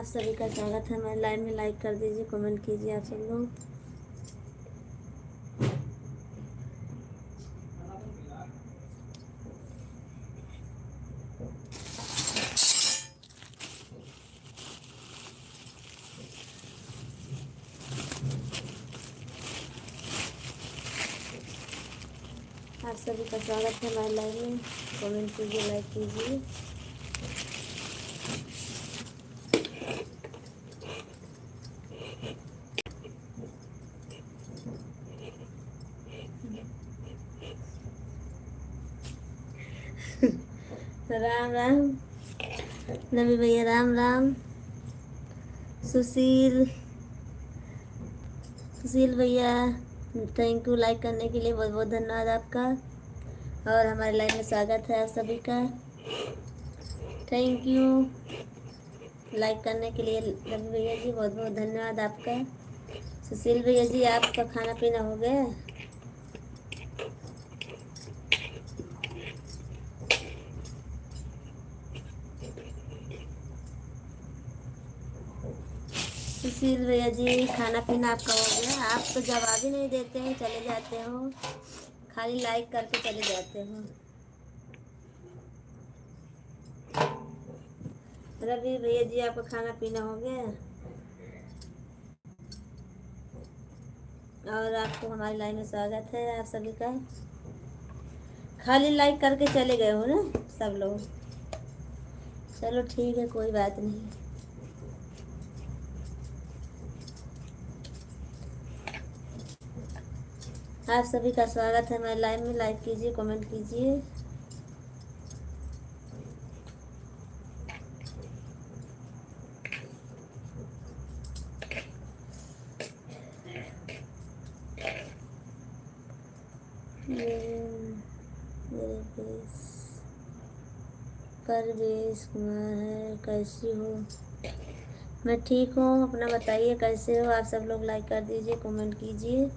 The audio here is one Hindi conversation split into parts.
आप सभी का स्वागत है हमारे लाइव में। लाइक कर दीजिए, कमेंट कीजिए आप सब लोग। आप सभी का स्वागत है हमारे लाइव में। कमेंट कीजिए, लाइक कीजिए। राम राम नबी भैया, राम राम। सुशील भैया, थैंक यू लाइक करने के लिए, बहुत बहुत धन्यवाद आपका। और हमारे लाइव में स्वागत है आप सभी का। थैंक यू लाइक करने के लिए रवि भैया जी, बहुत बहुत धन्यवाद आपका। सुशील भैया जी, आपका खाना पीना हो गया? सुशील भैया जी, खाना पीना आपका हो गया? आप तो जवाब ही नहीं देते हैं, चले जाते हो, खाली लाइक करके चले जाते हो। रवि भैया जी, आपका खाना पीना हो गया? और आपको हमारी लाइन में स्वागत है आप सभी का। खाली लाइक करके चले गए हो ना सब लोग। चलो ठीक है, कोई बात नहीं। आप सभी का स्वागत है हमारे लाइव में। लाइक कीजिए, कमेंट कीजिए। परवेश कुमार है, कैसी हो? मैं ठीक हूँ, अपना बताइए कैसे हो आप सब लोग। लाइक कर दीजिए, कमेंट कीजिए,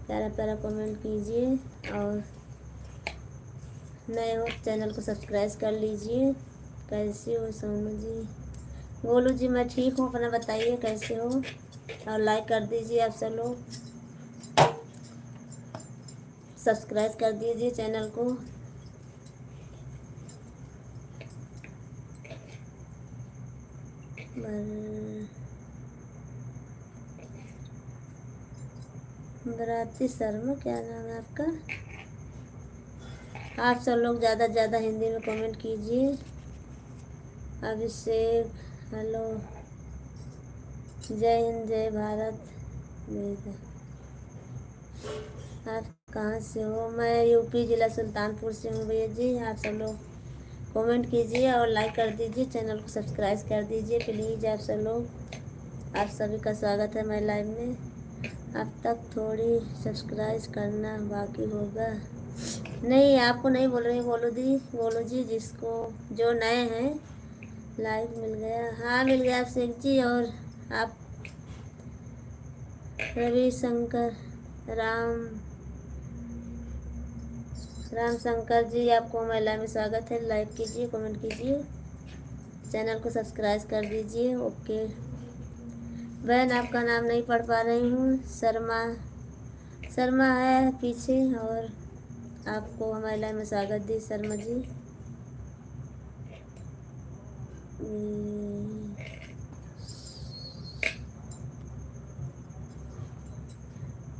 प्यारा प्यारा कमेंट कीजिए। और नए हो चैनल को सब्सक्राइब कर लीजिए। कैसी हो सोनू जी? बोलू जी, मैं ठीक हूँ, अपना बताइए कैसे हो। और लाइक कर दीजिए आप सब लोग, सब्सक्राइब कर दीजिए चैनल को। बराती शर्मा, क्या नाम है आपका? आप सब लोग ज़्यादा से ज़्यादा हिंदी में कमेंट कीजिए। अभिषेक, हेलो, जय हिंद, जय भारत। आप कहाँ से हो? मैं यूपी ज़िला सुल्तानपुर से हूँ भैया जी। आप सब लोग कमेंट कीजिए और लाइक कर दीजिए, चैनल को सब्सक्राइब कर दीजिए प्लीज़ आप सब लोग। आप सभी का स्वागत है मेरे लाइव में। अब तक थोड़ी सब्सक्राइब करना बाकी होगा। नहीं, आपको नहीं बोल रही, बोलो जी जिसको जो नए हैं। लाइक मिल गया? हाँ मिल गया अभिषेक जी। और आप रविशंकर, राम शंकर जी, आपको हमारे लाइव में स्वागत है। लाइक कीजिए, कमेंट कीजिए, चैनल को सब्सक्राइब कर दीजिए। ओके बहन, आपका नाम नहीं पढ़ पा रही हूँ। शर्मा है पीछे। और आपको हमारे लाइव में स्वागत दी शर्मा जी।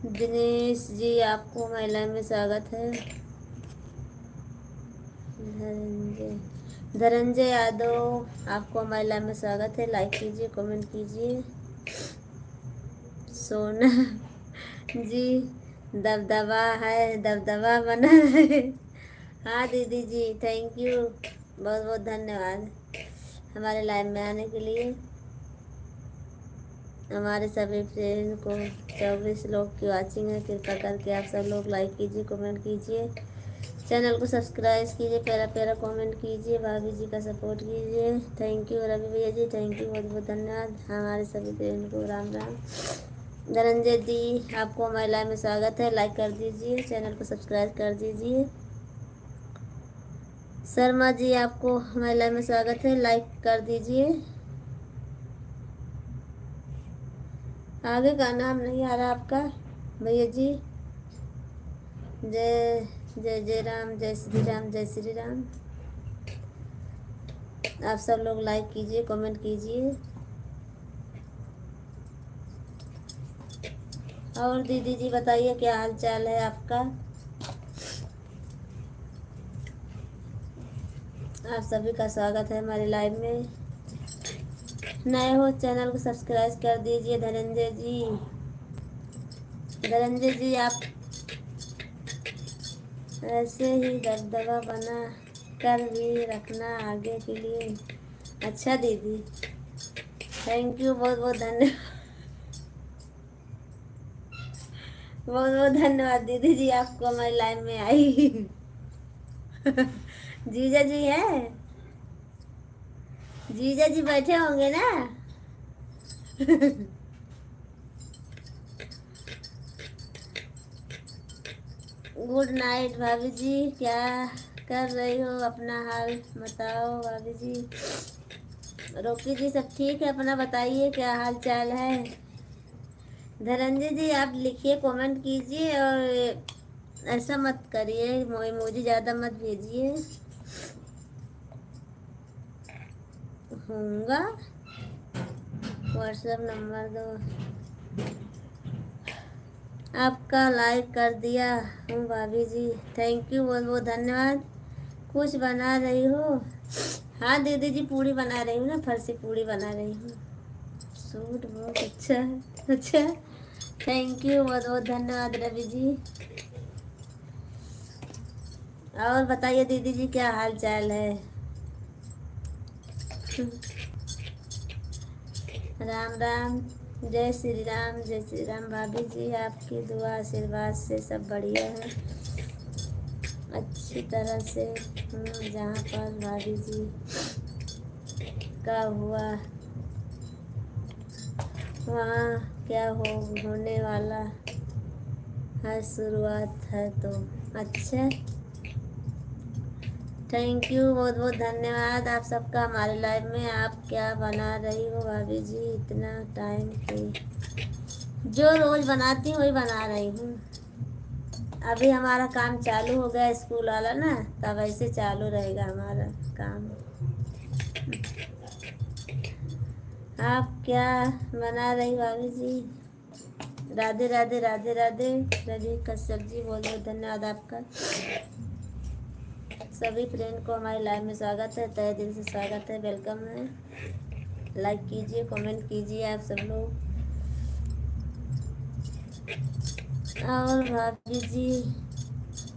दिनेश जी, आपको हमारे लाइव में स्वागत है। धनंजय यादव, आपको हमारे लाइव में स्वागत है। लाइक कीजिए, कमेंट कीजिए। सोना जी, दबदबा है, दबदबा बना है। हाँ दीदी जी, थैंक यू, बहुत बहुत धन्यवाद हमारे लाइव में आने के लिए। हमारे सभी फ्रेंड को 24 लोग की वाचिंग है, कृपया करके आप सब लोग लाइक कीजिए, कमेंट कीजिए, चैनल को सब्सक्राइब कीजिए, प्यारा प्यारा कमेंट कीजिए, भाभी जी का सपोर्ट कीजिए। थैंक यू रवि भैया जी, थैंक यू, बहुत बहुत धन्यवाद हमारे सभी फ्रेंड को। राम राम। धनंजय जी, आपको हमारे लाइव में स्वागत है। लाइक कर दीजिए, चैनल को सब्सक्राइब कर दीजिए। शर्मा जी, आपको हमारे लाइव में स्वागत है। लाइक कर दीजिए। आगे का नाम नहीं आ रहा आपका भैया जी। जय जय जय राम, जय श्री राम, जय श्री राम। आप सब लोग लाइक कीजिए, कमेंट कीजिए। और दीदी जी बताइए क्या हाल चाल है आपका। आप सभी का स्वागत है हमारे लाइव में। नए हो चैनल को सब्सक्राइब कर दीजिए। धनंजय जी, धनंजय जी आप ऐसे ही दबदबा बना कर भी रखना आगे के लिए। अच्छा दीदी, थैंक यू, बहुत बहुत धन्यवाद। बहुत बहुत धन्यवाद दीदी जी, आपको हमारी लाइन में आई। जीजा जी हैं, जीजा जी बैठे होंगे ना। गुड नाइट भाभी जी, क्या कर रही हो, अपना हाल बताओ भाभी जी। रोकी जी सब ठीक है, अपना बताइए क्या हाल चाल है। धनंजय जी आप लिखिए, कमेंट कीजिए और ऐसा मत करिए, इमोजी ज़्यादा मत भेजिए। होगा व्हाट्सएप नंबर दो। आपका लाइक कर दिया हूँ भाभी जी, थैंक यू, बहुत बहुत धन्यवाद। कुछ बना रही हो। हाँ दीदी जी पूड़ी बना रही हूँ ना, फरसी पूड़ी बना रही हूँ। सूट बहुत अच्छा है। अच्छा, थैंक यू, बहुत बहुत धन्यवाद रवि जी। और बताइए दीदी जी क्या हाल चाल है। राम राम, जय श्री राम, जय श्री राम भाभी जी, आपकी दुआ आशीर्वाद से सब बढ़िया है, अच्छी तरह से हूँ। जहाँ पर भाभी जी का हुआ वहाँ क्या होने वाला है, शुरुआत है तो। अच्छा, थैंक यू, बहुत बहुत धन्यवाद आप सबका हमारे लाइव में। आप क्या बना रही हो भाभी जी इतना टाइम की। जो रोज़ बनाती हूँ वही बना रही हूँ। अभी हमारा काम चालू हो गया स्कूल वाला ना, तब ऐसे चालू रहेगा हमारा काम। आप क्या बना रही भाभी जी। राधे राधे राधे राधे। रवि कश्यप जी बहुत बहुत धन्यवाद आपका। सभी फ्रेंड को हमारे लाइव में स्वागत है, तहे दिल से स्वागत है, वेलकम है। लाइक कीजिए, कमेंट कीजिए आप सब लोग। और भाभी जी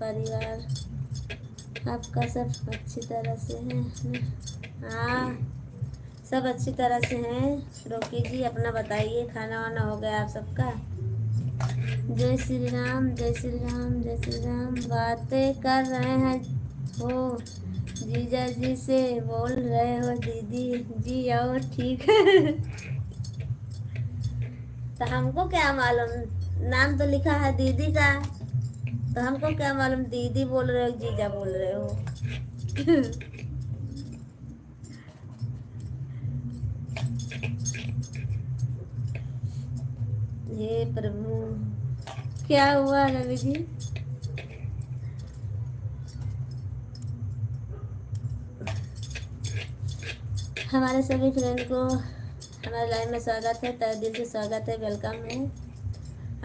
परिवार आपका सब अच्छी तरह से है। हाँ सब अच्छी तरह से हैं। रोकी जी अपना बताइए, खाना वाना हो गया आप सबका। जय श्री राम, जय श्री राम, जय श्री राम। बातें कर रहे हैं हो जीजा जी से बोल रहे हो दीदी जी, और ठीक है। तो हमको क्या मालूम, नाम तो लिखा है दीदी का, तो हमको क्या मालूम दीदी बोल रहे हो जीजा बोल रहे हो। हे प्रभु, क्या हुआ रवि जी। हमारे सभी फ्रेंड को हमारे लाइव में स्वागत है, तहे दिल से स्वागत है, वेलकम है।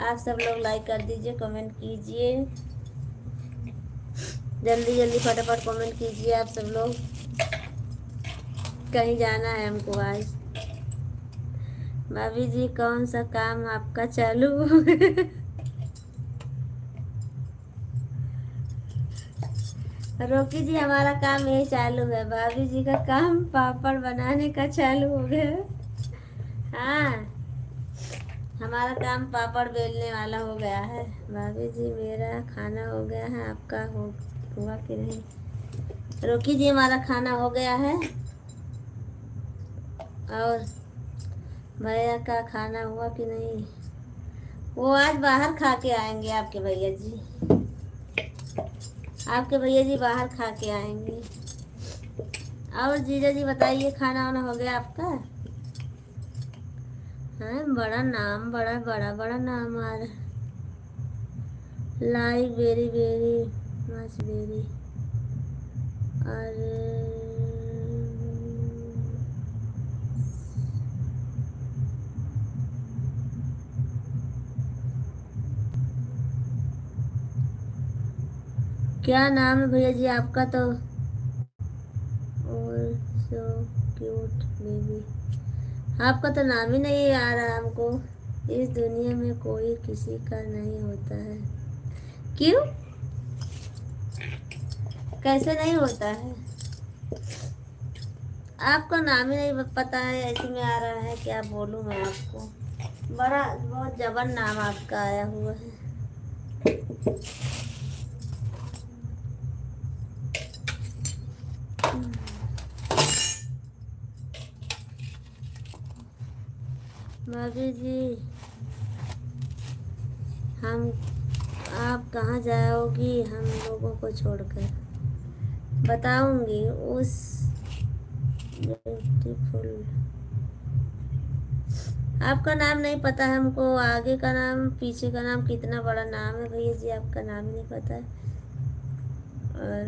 आप सब लोग लाइक कर दीजिए, कमेंट कीजिए, जल्दी जल्दी फटाफट कमेंट कीजिए आप सब लोग। कहीं जाना है हमको आज। भाभी जी कौन सा काम आपका चालू। रोकी जी हमारा काम यही चालू है, भाभी जी का काम पापड़ बनाने का चालू हो गया। हाँ हमारा काम पापड़ बेलने वाला हो गया है। भाभी जी मेरा खाना हो गया है, आपका हुआ कि नहीं। रोकी जी हमारा खाना हो गया है, और भैया का खाना हुआ कि नहीं। वो आज बाहर खा के आएंगे आपके भैया जी, आपके भैया जी बाहर खा के आएंगे। और जीजा जी बताइए खाना वाना हो गया आपका। है बड़ा नाम, बड़ा बड़ा बड़ा नाम आ रहा। Like very very much very. और क्या नाम है भैया जी आपका? तो और सो क्यूट बेबी। आपका तो नाम ही नहीं आ रहा हमको। इस दुनिया में कोई किसी का नहीं होता है। क्यों? कैसे नहीं होता है? आपका नाम ही नहीं पता है, ऐसे में आ रहा है, क्या बोलूं मैं आपको। बड़ा बहुत जबर नाम आपका आया हुआ है। भाभी जी हम आप कहाँ जाओगी हम लोगों को छोड़कर? बताऊंगी उस ब्यूटीफुल। आपका नाम नहीं पता हमको, आगे का नाम पीछे का नाम, कितना बड़ा नाम है भैया जी, आपका नाम नहीं पता है। और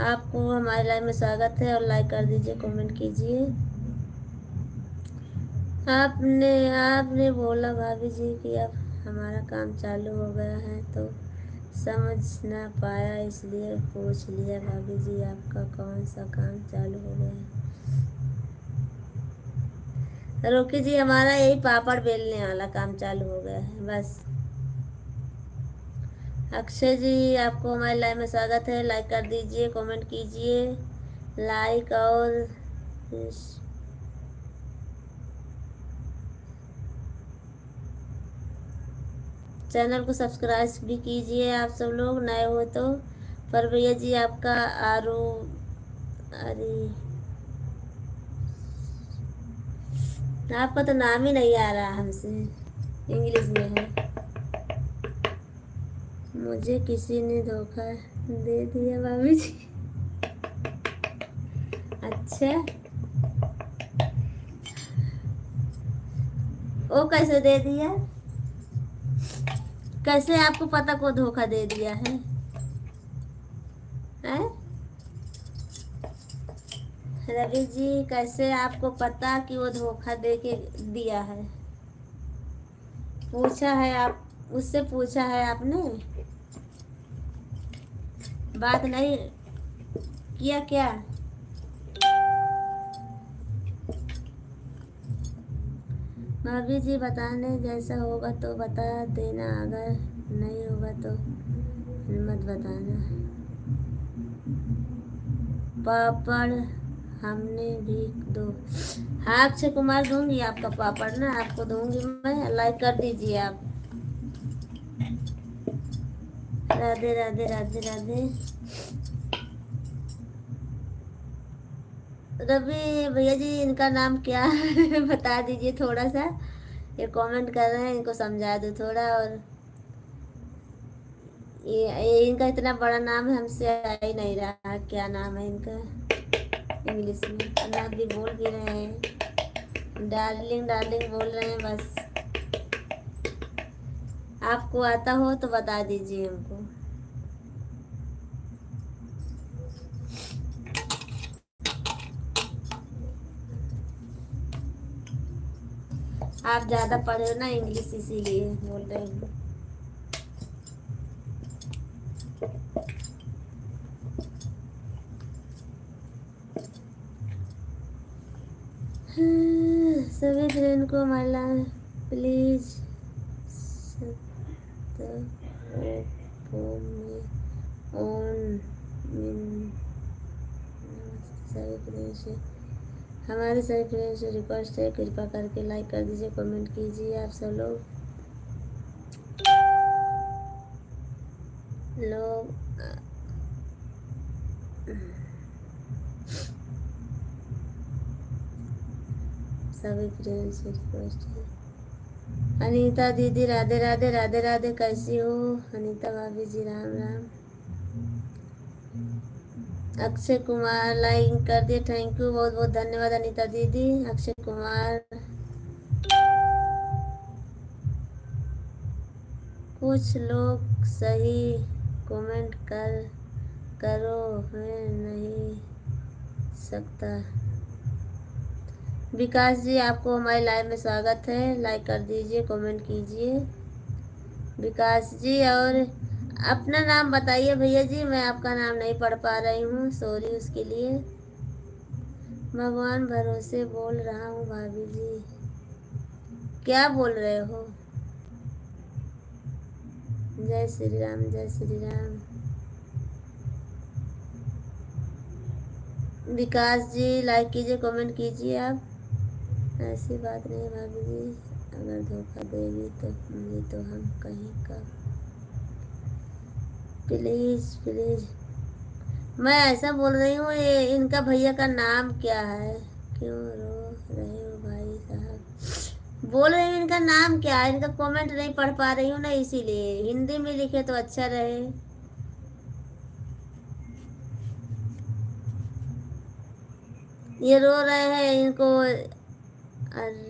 आपको हमारे लाइव में स्वागत है, और लाइक कर दीजिए, कमेंट कीजिए। आपने आपने बोला भाभी जी कि अब हमारा काम चालू हो गया है, तो समझ ना पाया इसलिए पूछ लिया। भाभी जी आपका कौन सा काम चालू हो गया है? रोकी जी हमारा यही पापड़ बेलने वाला काम चालू हो गया है बस। अक्षय जी आपको हमारे लाइव में स्वागत है, लाइक कर दीजिए, कमेंट कीजिए। लाइक और चैनल को सब्सक्राइब भी कीजिए आप सब लोग नए हो तो। पर भैया जी आपका आरू अरे आपका तो नाम ही नहीं आ रहा हमसे, इंग्लिश में है। मुझे किसी ने धोखा दे दिया भाभी जी। अच्छा, वो कैसे दे दिया? कैसे आपको पता को धोखा दे दिया है? हैं? रवि जी कैसे आपको पता कि वो धोखा दे के दिया है? पूछा है आप उससे? पूछा है आपने? बात नहीं किया क्या? भाभी जी बताने जैसा होगा तो बता देना, अगर नहीं होगा तो मत बताना। पापड़ हमने भी दो। हाँ अक्षय कुमार दूंगी आपका पापड़ ना, आपको दूंगी मैं। लाइक कर दीजिए आप। राधे राधे राधे राधे। रवि भैया जी इनका नाम क्या है बता दीजिए थोड़ा सा। ये कमेंट कर रहे हैं, इनको समझा दो थोड़ा। और ये इनका इतना बड़ा नाम है, हमसे आ ही नहीं रहा क्या नाम है इनका। इंग्लिश में अनाथ भी बोल भी रहे हैं, डार्लिंग डार्लिंग बोल रहे हैं बस। आपको आता हो तो बता दीजिए हमको। आप ज़्यादा पढ़े हो ना इंग्लिश, इसीलिए बोल रहे हो। सभी फ्रेंड को माला प्लीज ऑन सभी फ्रेंड से, हमारे सभी फ्रेंड से रिक्वेस्ट है, कृपया करके लाइक कर दीजिए, कमेंट कीजिए आप सब लोग। सभी फ्रेंड से रिक्वेस्ट है। अनीता दीदी राधे राधे राधे राधे, कैसी हो? अनीता भाभी जी राम राम। अक्षय कुमार लाइक कर दिए, थैंक यू, बहुत बहुत धन्यवाद अनीता दीदी। अक्षय कुमार, कुछ लोग सही कमेंट करो, मैं नहीं सकता। विकास जी, आपको हमारे लाइव में स्वागत है, लाइक कर दीजिए, कमेंट कीजिए विकास जी। और अपना नाम बताइए भैया जी, मैं आपका नाम नहीं पढ़ पा रही हूँ, सॉरी उसके लिए। भगवान भरोसे बोल रहा हूँ भाभी जी। क्या बोल रहे हो? जय श्री राम, जय श्री राम। विकास जी लाइक कीजिए, कमेंट कीजिए आप। ऐसी बात नहीं भाभी जी, अगर धोखा देगी तो मुझे तो हम कहीं का। प्लीज प्लीज, मैं ऐसा बोल रही हूँ, ये इनका भैया का नाम क्या है? क्यों रो रहे हो भाई साहब? बोल रही हूँ इनका नाम क्या है, इनका कमेंट नहीं पढ़ पा रही हूँ ना, इसीलिए हिंदी में लिखे तो अच्छा रहे। ये रो रहे हैं इनको। अरे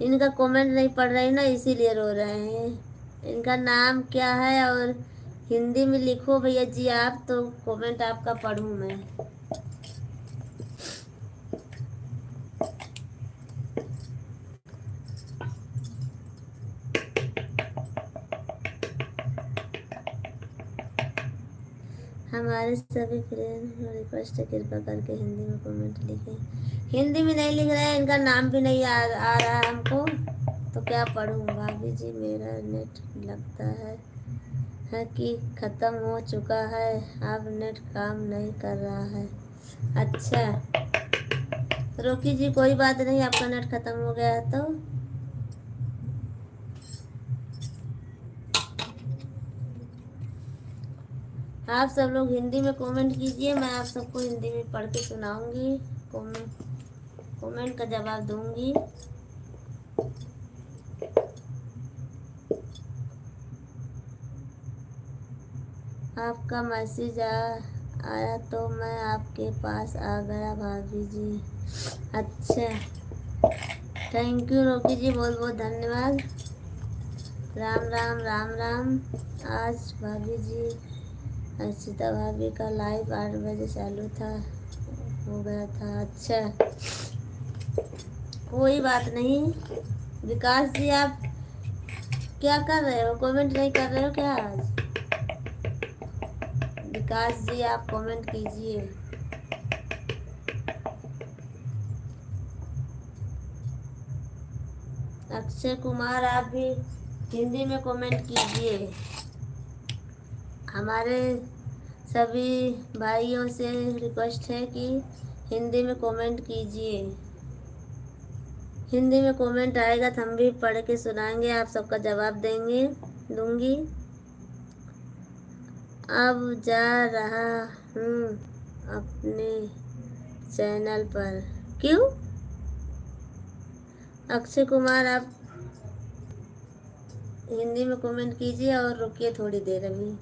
इनका कमेंट नहीं पढ़ रही ना, इसीलिए रो रहे हैं। इनका नाम क्या है और हिंदी में लिखो भैया जी आप, तो कमेंट आपका पढ़ूँ मैं। हमारे सभी फ्रेंड रिक्वेस्ट है, कृपया करके हिंदी में कमेंट लिखें। हिंदी में नहीं लिख रहे हैं, इनका नाम भी नहीं आ रहा है हमको, तो क्या पढ़ूँ भाभी जी? मेरा नेट लगता है कि ख़त्म हो चुका है, अब नेट काम नहीं कर रहा है। अच्छा रोकी जी, कोई बात नहीं, आपका नेट ख़त्म हो गया है तो आप सब लोग हिंदी में कमेंट कीजिए, मैं आप सबको हिंदी में पढ़ के सुनाऊंगी, कमेंट का जवाब दूंगी। आपका मैसेज आया तो मैं आपके पास आ गया भाभी जी। अच्छा थैंक यू रोकी जी, बहुत बहुत धन्यवाद। राम राम राम राम। आज भाभी जी अर्चिता भाभी का लाइव 8 बजे चालू था, हो गया था। अच्छा कोई बात नहीं। विकास जी आप क्या कर रहे हो, कमेंट नहीं कर रहे हो क्या आज? विकास जी आप कमेंट कीजिए। अक्षय कुमार आप भी हिंदी में कमेंट कीजिए। हमारे सभी भाइयों से रिक्वेस्ट है कि हिंदी में कमेंट कीजिए। हिंदी में कमेंट आएगा तो हम भी पढ़ के सुनाएंगे, आप सबका जवाब दूंगी। अब जा रहा हूँ अपने चैनल पर। क्यों? अक्षय कुमार आप हिंदी में कमेंट कीजिए और रुकिए थोड़ी देर अभी।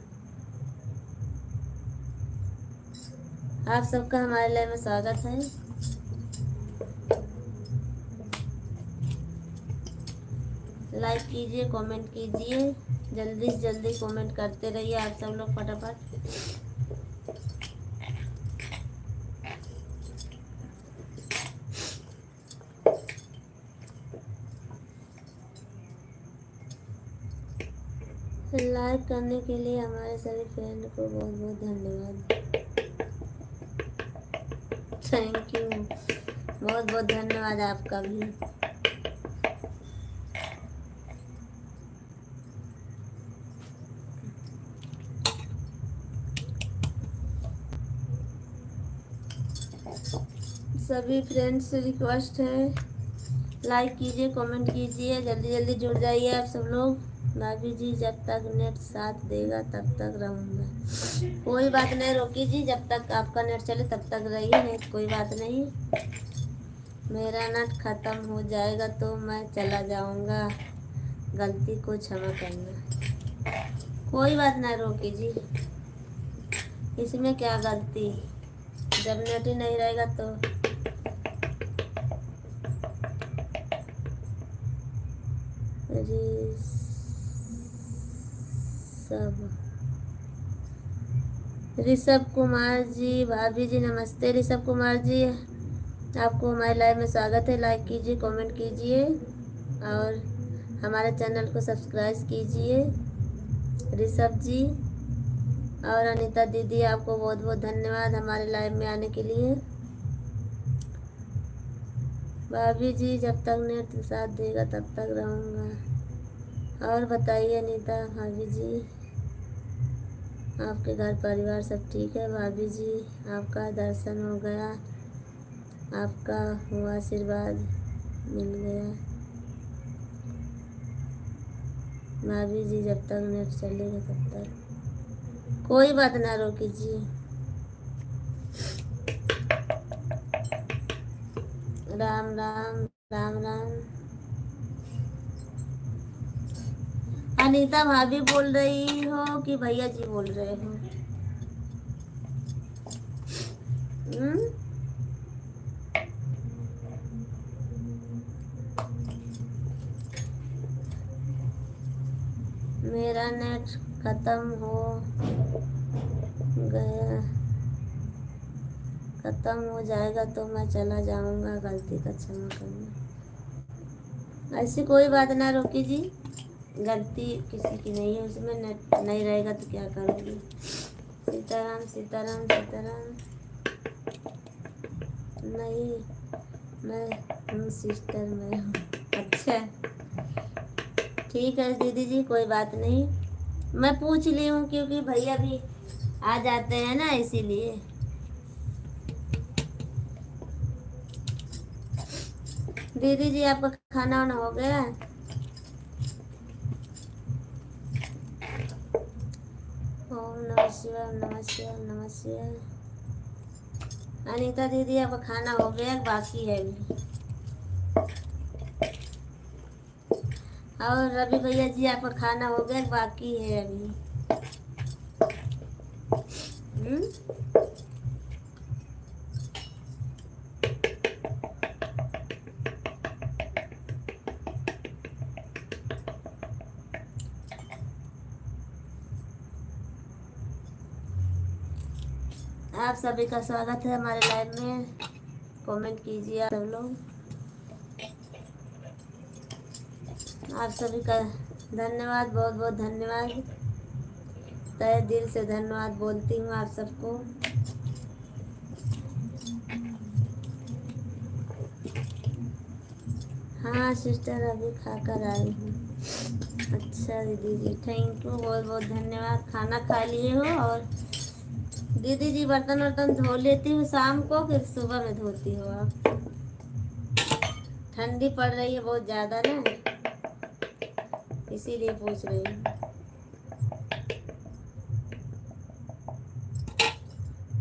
आप सबका हमारे लाइव में स्वागत है। लाइक कीजिए, कमेंट कीजिए, जल्दी से जल्दी कमेंट करते रहिए आप सब लोग फटाफट। लाइक करने के लिए हमारे सभी फ्रेंड को बहुत बहुत धन्यवाद, थैंक यू, बहुत बहुत धन्यवाद आपका भी। सभी फ्रेंड्स से रिक्वेस्ट है, लाइक कीजिए, कमेंट कीजिए, जल्दी जल्दी जुड़ जाइए आप सब लोग। भाभी जी जब तक नेट साथ देगा तब तक रहूँगा। कोई बात नहीं रोकी जी, जब तक आपका नेट चले तब तक रहिए, नहीं कोई बात नहीं। मेरा नेट ख़त्म हो जाएगा तो मैं चला जाऊँगा, गलती को क्षमा करना। कोई बात ना रोकी जी, इसमें क्या गलती, जब नेट ही नहीं रहेगा तो। ऋषभ ऋषभ कुमार जी, भाभी जी नमस्ते। ऋषभ कुमार जी, आपको हमारे लाइव में स्वागत है। लाइक कीजिए, कमेंट कीजिए और हमारे चैनल को सब्सक्राइब कीजिए। ऋषभ जी और अनीता दीदी, आपको बहुत बहुत धन्यवाद हमारे लाइव में आने के लिए। भाभी जी, जब तक नेट साथ देगा तब तक रहूँगा। और बताइए अनीता भाभी जी, आपके घर परिवार सब ठीक है? भाभी जी, आपका दर्शन हो गया, आपका हुआ आशीर्वाद मिल गया। भाभी जी, जब तक नेट चलेगा तब तक। कोई बात ना रोकी जी। राम राम राम राम। अनीता भाभी बोल रही हो कि भैया जी बोल रहे हो? मेरा नेट खत्म हो गया, खत्म हो जाएगा तो मैं चला जाऊंगा। गलती का क्षमा करना। ऐसी कोई बात ना रोकी जी, गलती किसी की नहीं है, उसमें नेट नहीं रहेगा तो क्या करोगी। सीताराम सीताराम सीताराम। नहीं, मैं हूँ सिस्टर, मैं हूँ। अच्छा ठीक है दीदी जी, कोई बात नहीं। मैं पूछ ली हूँ क्योंकि भैया भी आ जाते हैं ना, इसीलिए। दीदी जी, आपका खाना वाना हो गया? ओम नमः शिवाय, नमः शिवाय, नमः शिवाय। अनीता दीदी, आपका खाना हो गया बाकी है अभी? और रवि भैया जी, आपका खाना हो गया बाकी है अभी? आप सभी का स्वागत है हमारे लाइव में। कमेंट कीजिए आप सब लोग। आप सभी का धन्यवाद, बहुत बहुत धन्यवाद, तहे दिल से धन्यवाद बोलती हूँ आप सबको। हाँ सिस्टर, अभी खाकर आई हूँ। अच्छा दीदी जी, थैंक यू, बहुत बहुत धन्यवाद। खाना खा लिए हो? और दीदी जी, बर्तन वर्तन धो लेती हूँ शाम को, फिर सुबह में धोती हो आप? ठंडी पड़ रही है बहुत ज़्यादा ना, इसीलिए पूछ रही हूँ।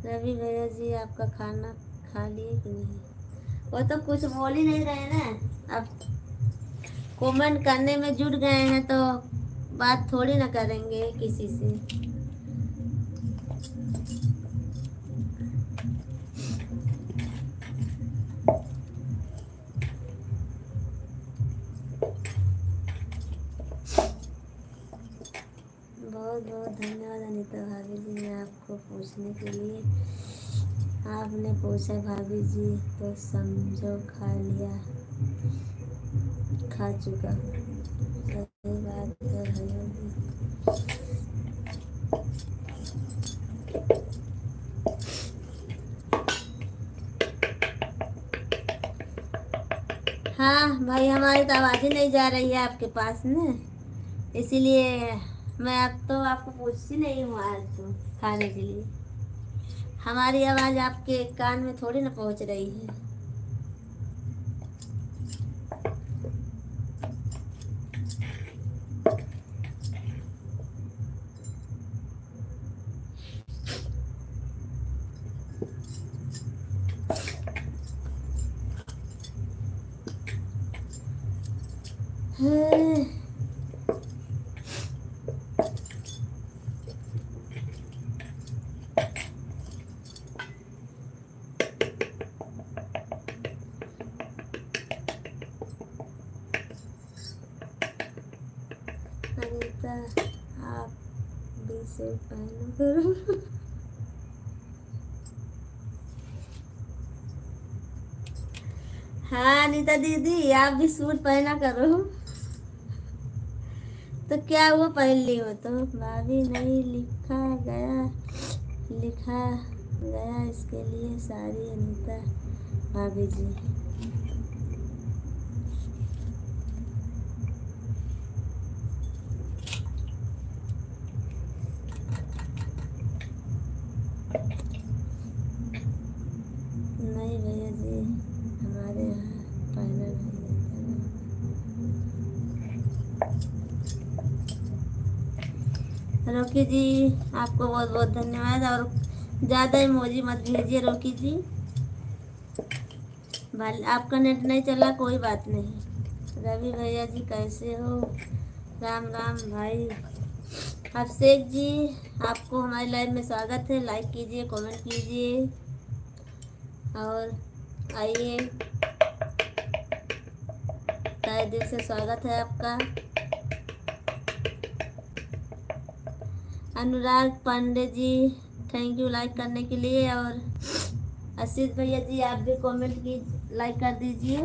रवि भैया जी, आपका खाना खा लिए कि नहीं? वो तो कुछ बोल ही नहीं रहे ना, अब कमेंट करने में जुट गए हैं तो बात थोड़ी ना करेंगे किसी से। बहुत बहुत धन्यवाद अनीता भाभी जी, मैं आपको पूछने के लिए। आपने पूछा भाभी जी तो समझो खा लिया, खा चुका। सही बात है भैया जी। हाँ भाई, हमारी तो आवाज़ ही नहीं जा रही है आपके पास ना, इसीलिए मैं अब तो आपको पूछती नहीं हूँ आज तो खाने के लिए। हमारी आवाज़ आपके कान में थोड़ी ना पहुँच रही है। सूट पहनो करो। हाँ अनीता दीदी आप भी सूट पहना करो। तो क्या वो पहन ली हो तो भाभी नहीं लिखा गया इसके लिए सारी अनीता भाभी जी। नहीं भैया जी हमारे यहाँ पहना नहीं जाता। रोकी जी आपको बहुत बहुत धन्यवाद। और ज़्यादा इमोजी मत भेजिए रोकी जी। भले आपका नेट नहीं चला कोई बात नहीं। रवि भैया जी कैसे हो? राम राम भाई। अभिषेक जी आपको हमारे लाइव में स्वागत है। लाइक कीजिए कमेंट कीजिए और आइए। तहे दिल से स्वागत है आपका। अनुराग Pandey ji thank you like करने के लिए। और आशीष भैया जी आप भी कमेंट की लाइक कर दीजिए।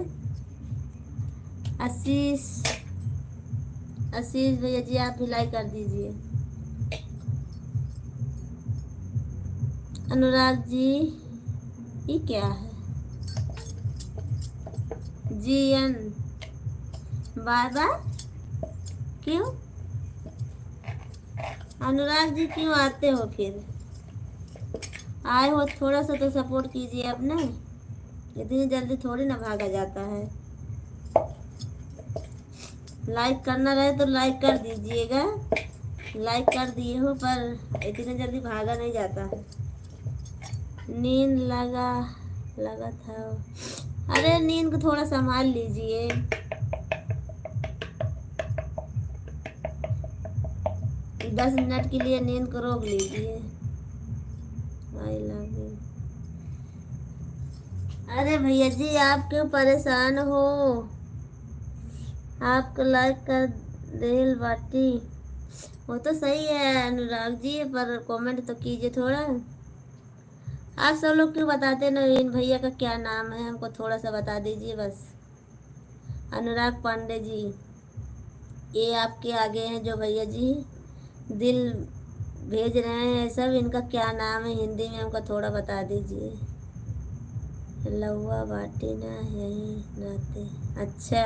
आशीष भैया जी आप भी लाइक कर दीजिए। अनुराग जी ये क्या है? जीएन बार बार क्यों? अनुराग जी क्यों आते हो फिर? आए हो थोड़ा सा तो सपोर्ट कीजिए अपने। इतनी जल्दी थोड़ी ना भागा जाता है। लाइक करना रहे तो लाइक कर दीजिएगा। लाइक कर दिए हो पर इतनी जल्दी भागा नहीं जाता है। नींद लगा था। अरे नींद को थोड़ा संभाल लीजिए। दस मिनट के लिए नींद को रोक लीजिए। I love you. अरे भैया जी आप क्यों परेशान हो? आपको लाइक कर दिल बाटी वो तो सही है अनुराग जी पर कमेंट तो कीजिए थोड़ा। आप सब लोग क्यों बताते नवीन भैया का क्या नाम है? हमको थोड़ा सा बता दीजिए बस। अनुराग पांडे जी ये आपके आगे हैं जो भैया जी दिल भेज रहे हैं सब। इनका क्या नाम है हिंदी में हमको थोड़ा बता दीजिए। लहुआ बाटी ना यही नाते। अच्छा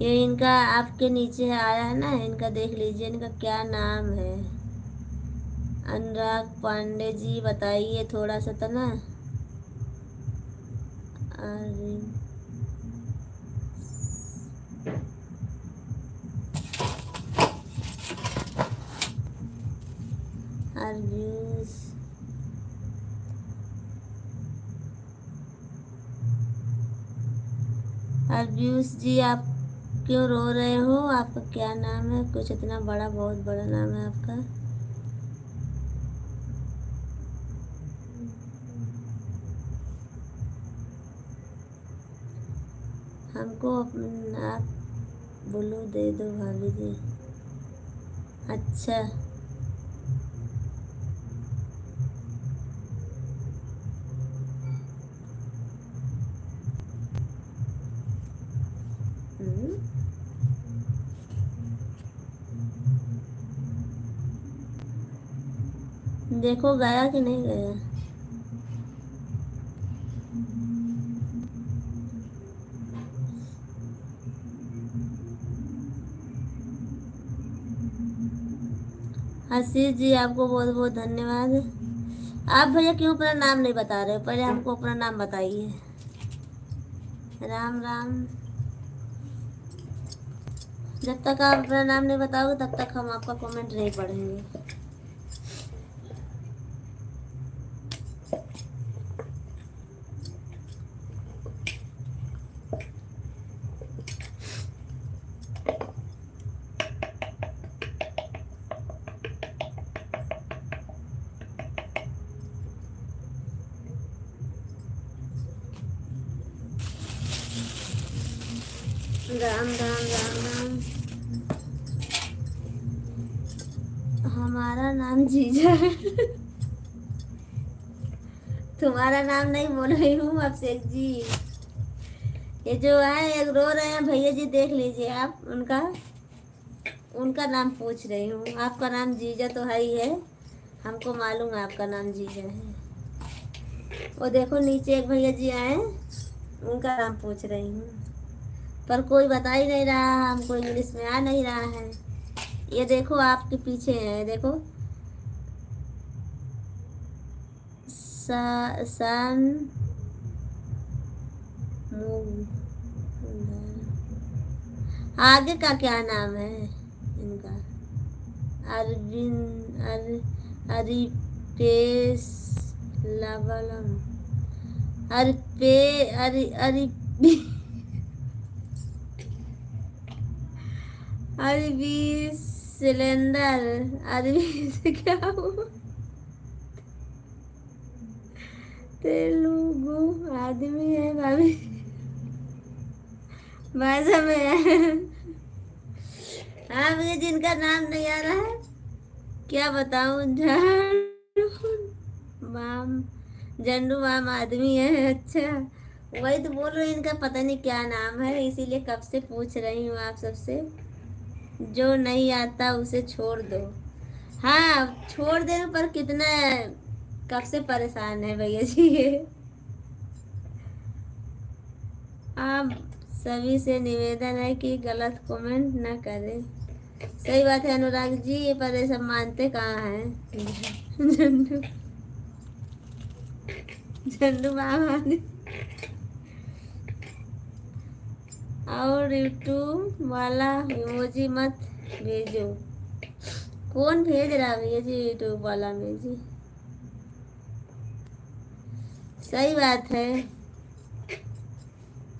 ये इनका आपके नीचे आया है ना इनका देख लीजिए। इनका क्या नाम है? अनुराग पांडे जी बताइए थोड़ा सा तो ना। अरब्यूस जी आप क्यों रो रहे हो? आपका क्या नाम है? कुछ इतना बड़ा बहुत बड़ा नाम है आपका। हमको अपना ब्लू दे दो भाभी जी। अच्छा देखो गया कि नहीं गया। आशीष जी आपको बहुत बहुत धन्यवाद। आप भैया क्यों अपना नाम नहीं बता रहे हो? पहले हमको अपना नाम बताइए। राम राम। जब तक आप अपना नाम नहीं बताओगे तब तक हम आपका कमेंट नहीं पढ़ेंगे। राम राम राम राम। हमारा नाम जीजा है। तुम्हारा नाम नहीं बोल रही हूँ अभिषेक जी। ये जो है एक रो रहे हैं भैया जी, देख लीजिए आप उनका उनका नाम पूछ रही हूँ। आपका नाम जीजा तो है ही है, हमको मालूम है आपका नाम जीजा है। वो देखो नीचे एक भैया जी आए, उनका नाम पूछ रही हूँ, पर कोई बता ही नहीं रहा, हमको इंग्लिश में आ नहीं रहा है। ये देखो आपके पीछे है, देखो सन आगे का क्या नाम है इनका? अरविंद अरिपेश लवलम अरिपे अरि अरबी सिलेंडर अरबी से क्या हुआ? तेलुगु आदमी है भाभी, भाषा में है। हाँ भैया जिनका नाम नहीं आ रहा है, क्या बताऊं? माम झंडू माम आदमी है। अच्छा वही तो बोल रही हूँ, इनका पता नहीं क्या नाम है, इसीलिए कब से पूछ रही हूँ आप सबसे। जो नहीं आता उसे छोड़ दो। हाँ छोड़ देने पर कितना कब से परेशान है भैया जी ये। आप सभी से निवेदन है कि गलत कमेंट न करें। सही बात है अनुराग जी, ये पर ये सब मानते कहाँ हैं। झंडू झंडू मामा और यूट्यूब वाला इमोजी मत भेजो। कौन भेज रहा भैया जी यूट्यूब वाला इमोजी? सही बात है,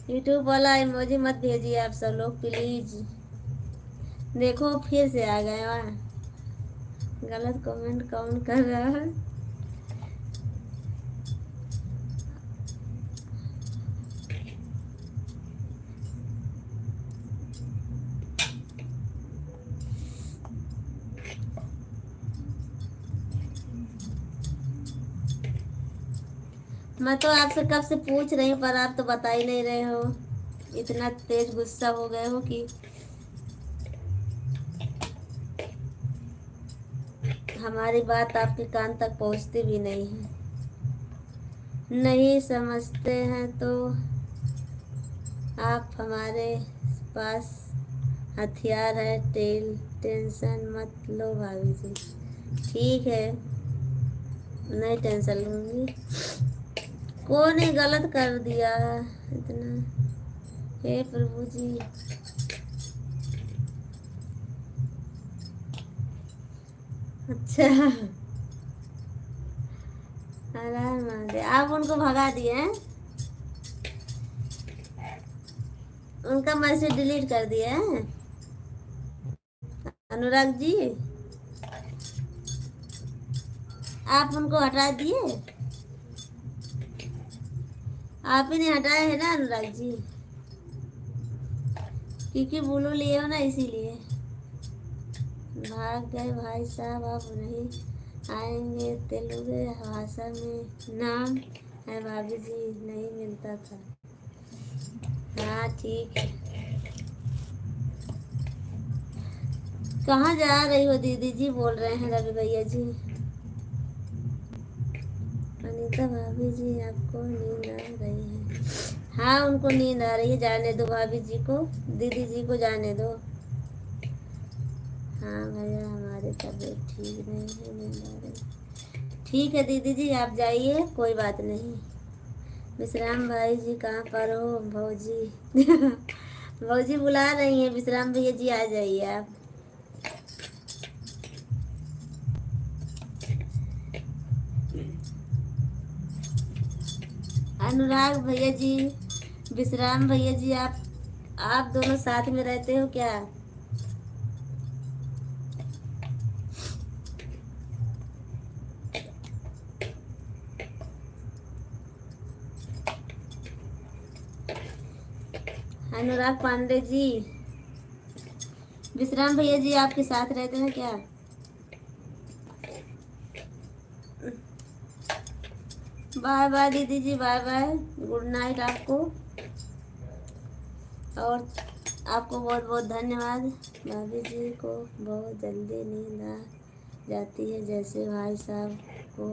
यूट्यूब वाला इमोजी मत भेजिए आप सब लोग प्लीज। देखो फिर से आ गए वहाँ, गलत कमेंट कौन कर रहा है? मैं तो आपसे कब से पूछ रही हूँ पर आप तो बता ही नहीं रहे हो। इतना तेज गुस्सा हो गए हो कि हमारी बात आपके कान तक पहुँचती भी नहीं है। नहीं समझते हैं तो आप हमारे पास हथियार है, टेंशन मत लो भाभी जी। ठीक है नहीं टेंशन लूँगी। कौन ही गलत कर दिया इतना? हे प्रभु जी, अच्छा हर महादेव। आप उनको भगा दिए हैं, उनका मैसेज डिलीट कर दिया है अनुराग जी, आप उनको हटा दिए? आप ही ने हटाया है ना अनुराग जी, क्योंकि ब्लू लिए हो ना इसीलिए। भाग गए भाई साहब, आप नहीं आएंगे। तेलुगु भाषा में नाम है भाभी जी, नहीं मिलता था। हाँ ठीक है। कहाँ जा रही हो दीदी जी? बोल रहे हैं रवि भैया जी। अनीता भाभी जी आपको नींद आ रही है? हाँ उनको नींद आ रही है, जाने दो भाभी जी को, दीदी जी को जाने दो। हाँ भैया हमारी तबीयत ठीक नहीं है, नींद आ रही। ठीक है दीदी जी आप जाइए, कोई बात नहीं। विश्राम भाई जी कहाँ पर हो? भौजी भौजी बुला रही हैं, विश्राम भैया जी आ जाइए आप। अनुराग भैया जी, विश्राम भैया जी, आप दोनों साथ में रहते हो क्या? अनुराग पांडे जी, विश्राम भैया जी आपके साथ रहते हैं क्या? बाय बाय दीदी जी, बाय बाय, गुड नाइट आपको। और आपको बहुत बहुत धन्यवाद। भाभी जी को बहुत जल्दी नींद आ जाती है, जैसे भाई साहब को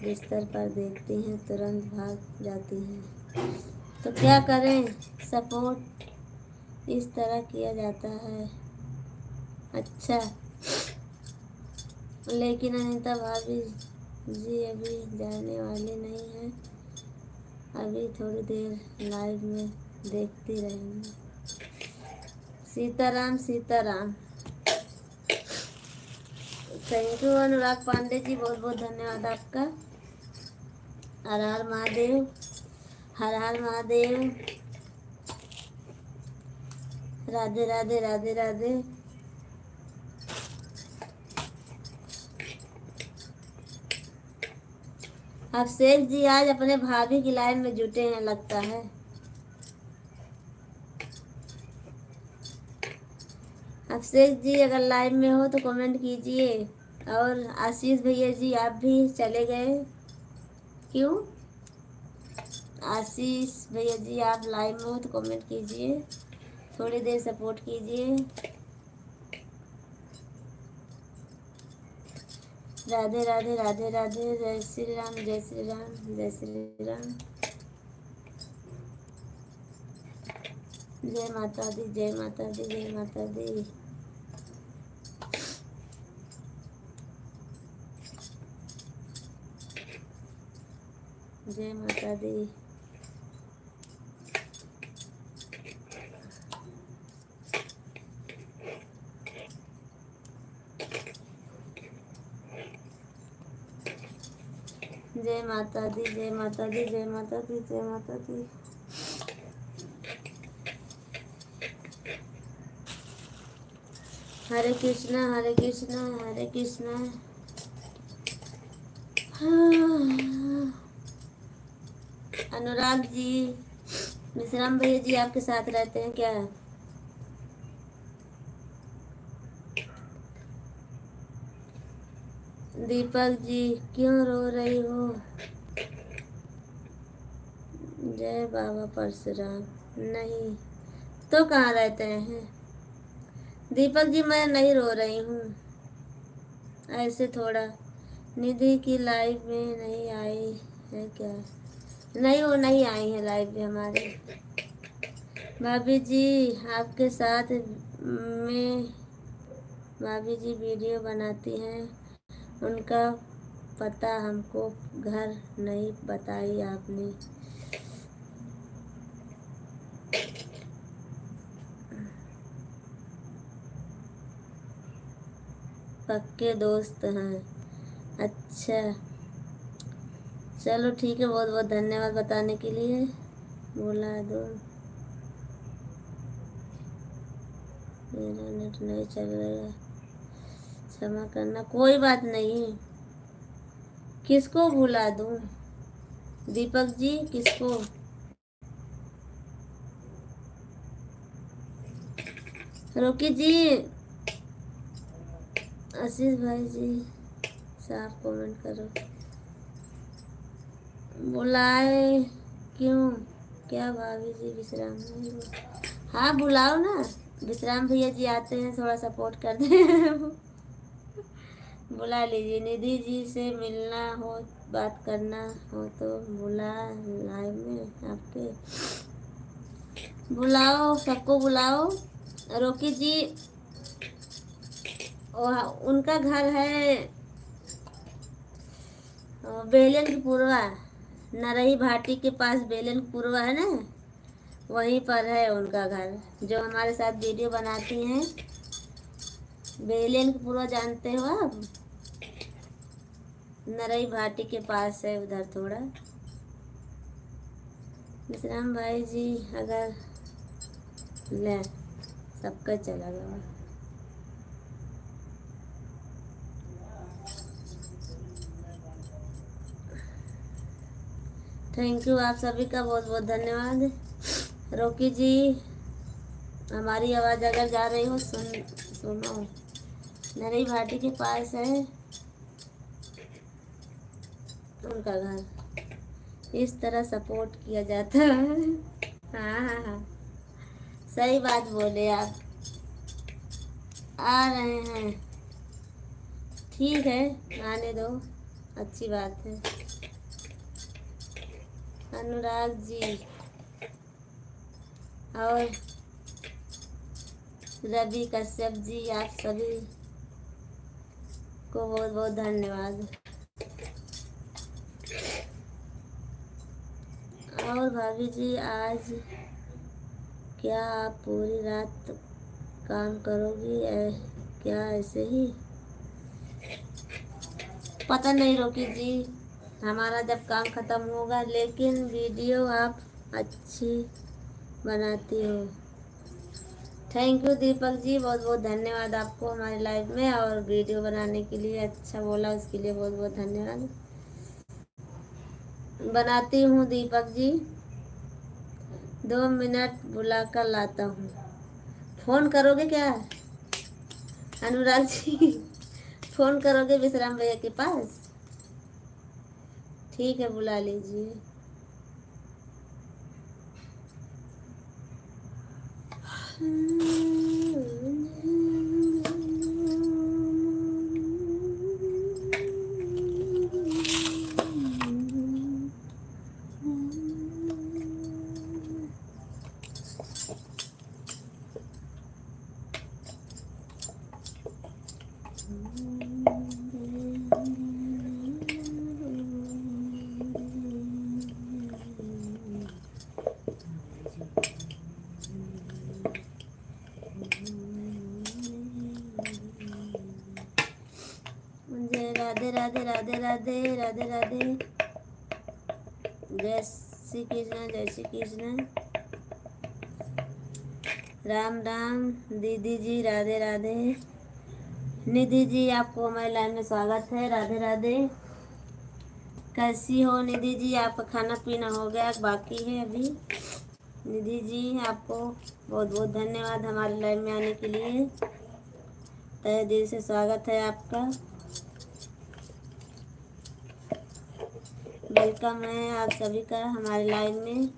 बिस्तर पर देखती हैं तुरंत भाग जाती हैं। तो क्या करें, सपोर्ट इस तरह किया जाता है। अच्छा, लेकिन अनीता भाभी जी अभी जाने वाली नहीं है, अभी थोड़ी देर लाइव में देखती रहेंगी। सीताराम सीताराम। थैंक यू अनुराग पांडे जी, बहुत बहुत धन्यवाद आपका। हर हर महादेव, हर हर महादेव। राधे राधे राधे राधे। अभिषेक जी आज अपने भाभी की लाइन में जुटे हैं लगता है। अभिषेक जी अगर लाइव में हो तो कमेंट कीजिए। और आशीष भैया जी आप भी चले गए क्यों? आशीष भैया जी आप लाइव में हो तो कमेंट कीजिए, थोड़ी देर सपोर्ट कीजिए। राधे राधे राधे राधे। जय श्री राम जय श्री राम जय श्री राम। जय माता दी जय माता दी जय माता दी। जय माता दी। जय माता दी जय माता दी जय माता दी जय माता दी। हरे कृष्णा हरे कृष्णा हरे कृष्णा। अनुराग जी, विश्राम भैया जी आपके साथ रहते हैं क्या? दीपक जी क्यों रो रही हो? जय बाबा परशुराम। नहीं तो कहाँ रहते हैं? दीपक जी मैं नहीं रो रही हूँ, ऐसे थोड़ा। निधि की लाइव में नहीं आई है क्या? नहीं, वो नहीं आई है लाइव में हमारे। भाभी जी आपके साथ में भाभी जी वीडियो बनाती हैं, उनका पता हमको घर नहीं बताई आपने। पक्के दोस्त हैं? अच्छा चलो ठीक है, बहुत बहुत धन्यवाद बताने के लिए। बोला दो मेरा नेट नहीं चल रहा, क्षमा करना। कोई बात नहीं। किसको भुला दूं? दीपक जी किसको? रोकी जी, आशीष भाई जी साफ कमेंट करो। बुलाए क्यों? क्या भाभी जी विश्राम नहीं हो? हाँ बुलाओ ना, विश्राम भैया जी आते हैं थोड़ा सपोर्ट कर दे। बुला लीजिए। निधि जी से मिलना हो, बात करना हो तो बुला लाइव में आपके। बुलाओ, सबको बुलाओ। रोकी जी उनका घर है बेलन की पुरवा, नरही भाटी के पास बेलन की पुरवा है ना, वहीं पर है उनका घर। जो हमारे साथ वीडियो बनाती हैं, बेलन की पुरवा जानते हो आप? नरई भाटी के पास है उधर थोड़ा। विश्राम भाई जी अगर ले सबका चला गया। थैंक यू आप सभी का बहुत बहुत धन्यवाद। रोकी जी हमारी आवाज़ अगर जा रही हो सुनो। नरई भाटी के पास है उनका घर। इस तरह सपोर्ट किया जाता है। हाँ हाँ हाँ, सही बात बोले आप। आ रहे हैं, ठीक है, आने दो, अच्छी बात है। अनुराग जी और रवि कश्यप जी, आप सभी को बहुत बहुत धन्यवाद। और भाभी जी, आज क्या आप पूरी रात काम करोगी क्या ऐसे ही? पता नहीं रोकी जी, हमारा जब काम ख़त्म होगा, लेकिन वीडियो आप अच्छी बनाती हो। थैंक यू दीपक जी, बहुत बहुत धन्यवाद आपको हमारे लाइव में और वीडियो बनाने के लिए, अच्छा बोला उसके लिए बहुत बहुत धन्यवाद। बनाती हूँ दीपक जी, 2 मिनट बुला कर लाता हूँ। फ़ोन करोगे क्या अनुराग जी? फ़ोन करोगे विश्राम भैया के पास? ठीक है, बुला लीजिए। मुझे राधे राधे राधे राधे राधे राधे, जय श्री कृष्ण, जय श्री कृष्ण, राम राम। दीदी जी राधे राधे। निधि जी, आपको हमारे लाइन में स्वागत है, राधे राधे। कैसी हो निधि जी? आपका खाना पीना हो गया, बाकी है अभी? निधि जी, आपको बहुत बहुत धन्यवाद हमारे लाइव में आने के लिए, तहे दिल से स्वागत है आपका, वेलकम है आप सभी का हमारे लाइव में।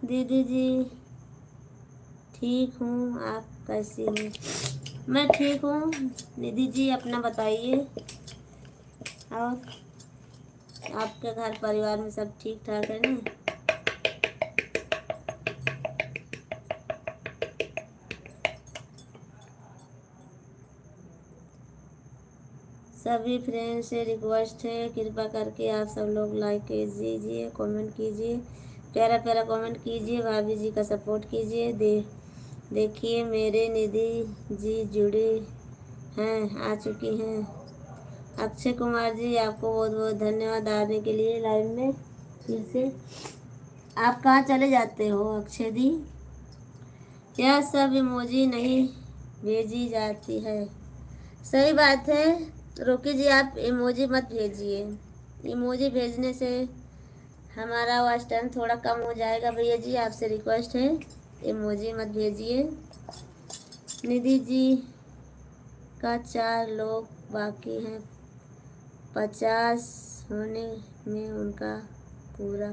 दीदी जी ठीक हूँ, आप कैसी हैं? मैं ठीक हूँ निधि जी, अपना बताइए। और आपके घर परिवार में सब ठीक ठाक है ना? सभी फ्रेंड से रिक्वेस्ट है, कृपा करके आप सब लोग लाइक कीजिए, कमेंट कीजिए, प्यारा प्यारा कमेंट कीजिए, भाभी जी का सपोर्ट कीजिए। देखिए मेरे निधि जी जुड़े हैं, आ चुकी हैं। अक्षय कुमार जी, आपको बहुत बहुत धन्यवाद आने के लिए लाइव में फिर से। आप कहाँ चले जाते हो अक्षय जी? यह सब इमोजी नहीं भेजी जाती है। सही बात है रोकी जी, आप इमोजी मत भेजिए, इमोजी भेजने से हमारा वॉच टाइम थोड़ा कम हो जाएगा। भैया जी आपसे रिक्वेस्ट है, इमोजी मत भेजिए। निधि जी का 4 लोग बाकी हैं, 50 होने में उनका पूरा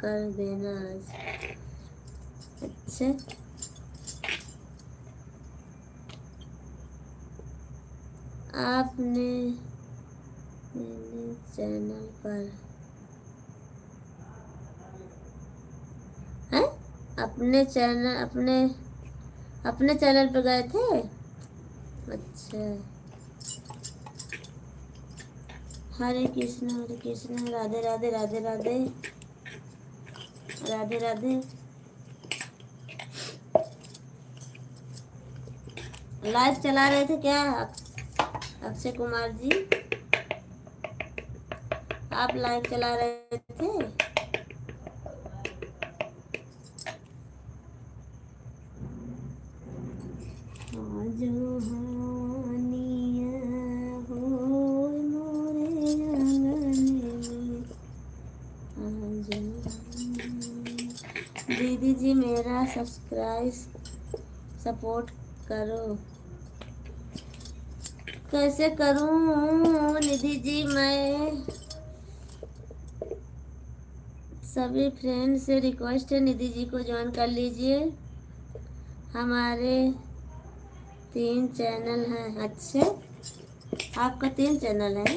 कर देना आज। अच्छा, आपने मेरे चैनल पर है, अपने चैनल पर गए थे? अच्छा, हरे कृष्ण, राधे राधे राधे राधे राधे राधे। लाइव चला रहे थे क्या अक्षय कुमार जी? आप लाइव चला रहे थे? जो हानिया हो मोरे आंगन में, दीदी जी मेरा सपोर्ट करो। कैसे करूं निधि जी? मैं सभी फ्रेंड से रिक्वेस्ट है, निधि जी को ज्वाइन कर लीजिए। हमारे 3 चैनल हैं। अच्छा, आपका 3 चैनल है?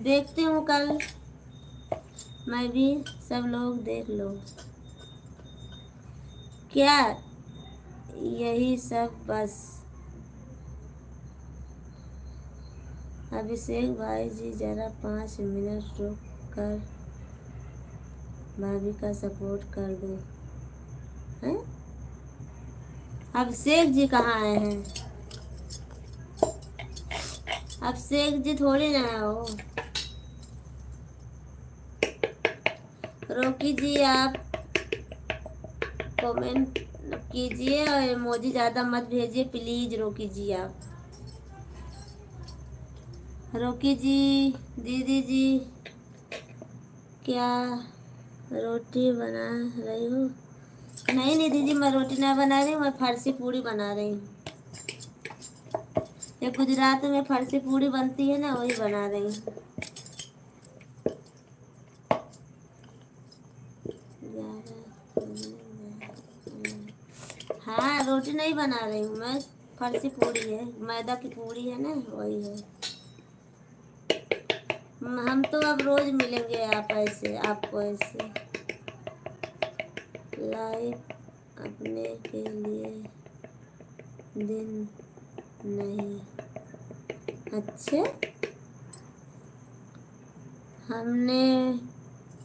देखती हूँ कल मैं भी, सब लोग देख लो। क्या यही सब बस? अभिषेक भाई जी जरा 5 मिनट रुक कर भाभी का सपोर्ट कर दो। हैं? अभिषेक जी कहाँ आए हैं? अभिषेक जी थोड़ी ना हो। रोकी जी आप कमेंट कीजिए और इमोजी ज़्यादा मत भेजिए प्लीज़। रोकी जी आप, रोकी जी, दीदी जी क्या रोटी बना रही हो? नहीं दीदी जी, मैं रोटी नहीं बना रही हूँ, मैं फरसी पूड़ी बना रही हूँ। ये गुजरात में फरसी पूड़ी बनती है ना, वही बना रही हूँ। हाँ, रोटी नहीं बना रही हूँ मैं, फरसी पूड़ी है, मैदा की पूड़ी है ना, वही है। हम तो अब रोज मिलेंगे आप ऐसे, आपको ऐसे लाइव अपने के लिए दिन नहीं। अच्छे, हमने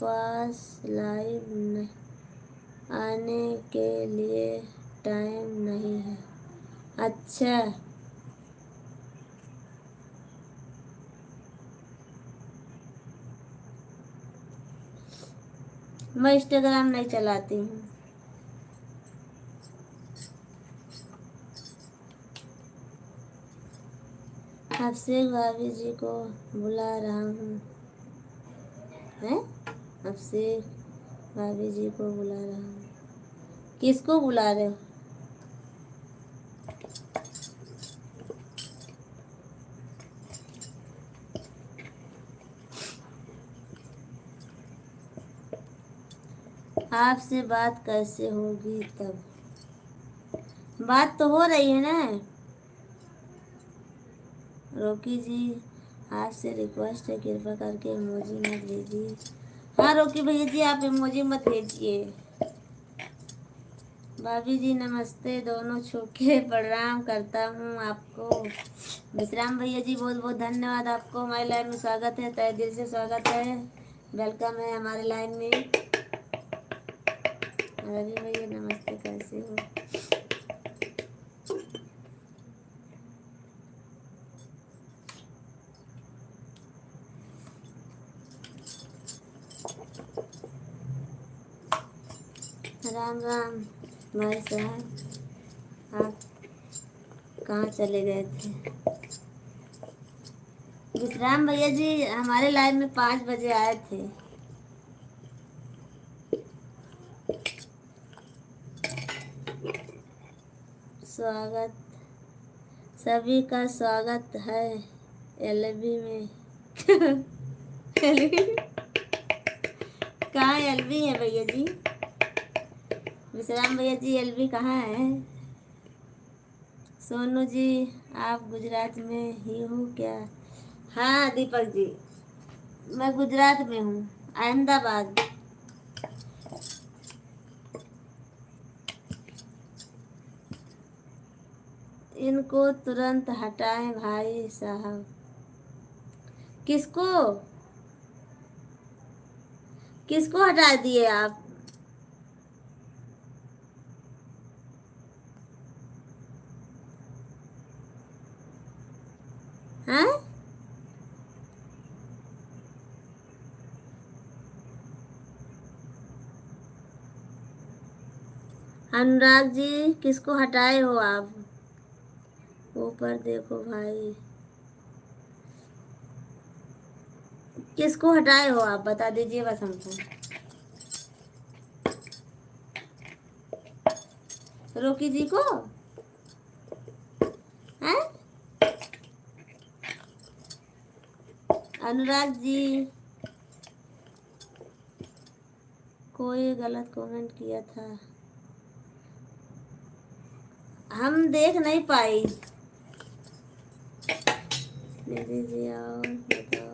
पास लाइव आने के लिए टाइम नहीं है। अच्छा, मैं इंस्टाग्राम नहीं चलाती हूँ। अभिषेक भाभी जी को बुला रहा हूँ। हैं? अभिषेक भाभी जी को बुला रहा हूँ। किसको बुला रहे हो? आपसे बात कैसे होगी तब? बात तो हो रही है ना। रोकी जी आपसे रिक्वेस्ट है, कृपया करके इमोजी मत भेजिए। हाँ रोकी भैया जी, आप इमोजी मत भेजिए। भाभी जी नमस्ते, दोनों छूके प्रणाम करता हूँ आपको। विश्राम भैया जी बहुत बहुत धन्यवाद आपको, हमारे लाइन में स्वागत है, तहे दिल से स्वागत है, वेलकम है हमारे लाइन में। रवि भैया नमस्ते, कैसे हो? राम राम भाई साहब, आप कहाँ चले गए थे? विश्राम भैया जी हमारे लाइन में 5 बजे आए थे। स्वागत, सभी का स्वागत है एलबी में। एलबी कहाँ एलबी है भैया जी? विश्राम भैया जी एलबी कहाँ है? सोनू जी आप गुजरात में ही हो क्या? हाँ दीपक जी, मैं गुजरात में हूँ, अहमदाबाद। इनको तुरंत हटाएं भाई साहब। किसको किसको हटा दिए आप? हैं? अनुराग जी किसको हटाए हो आप? ऊपर देखो भाई, किसको हटाए हो आप बता दीजिए बस हमको। रोकी जी को? हैं? अनुराग जी कोई गलत कमेंट किया था, हम देख नहीं पाई। दीदी जी और बताओ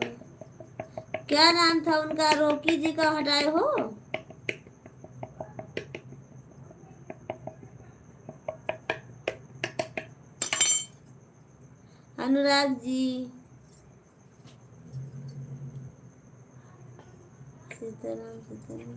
क्या नाम था उनका, रोकी जी का हटाए हो? अनुराग जी, सीताराम सीताराम।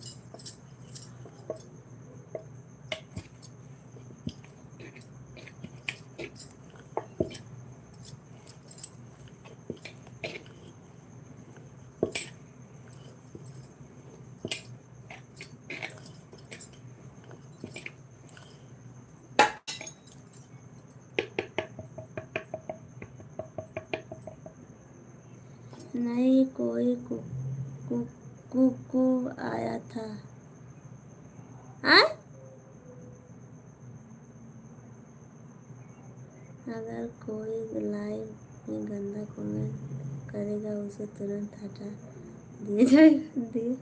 नहीं कोई कुकू आया था। हाँ? अगर कोई लाइव में गंदा कमेंट करेगा उसे तुरंत हटा दिया जाएगा।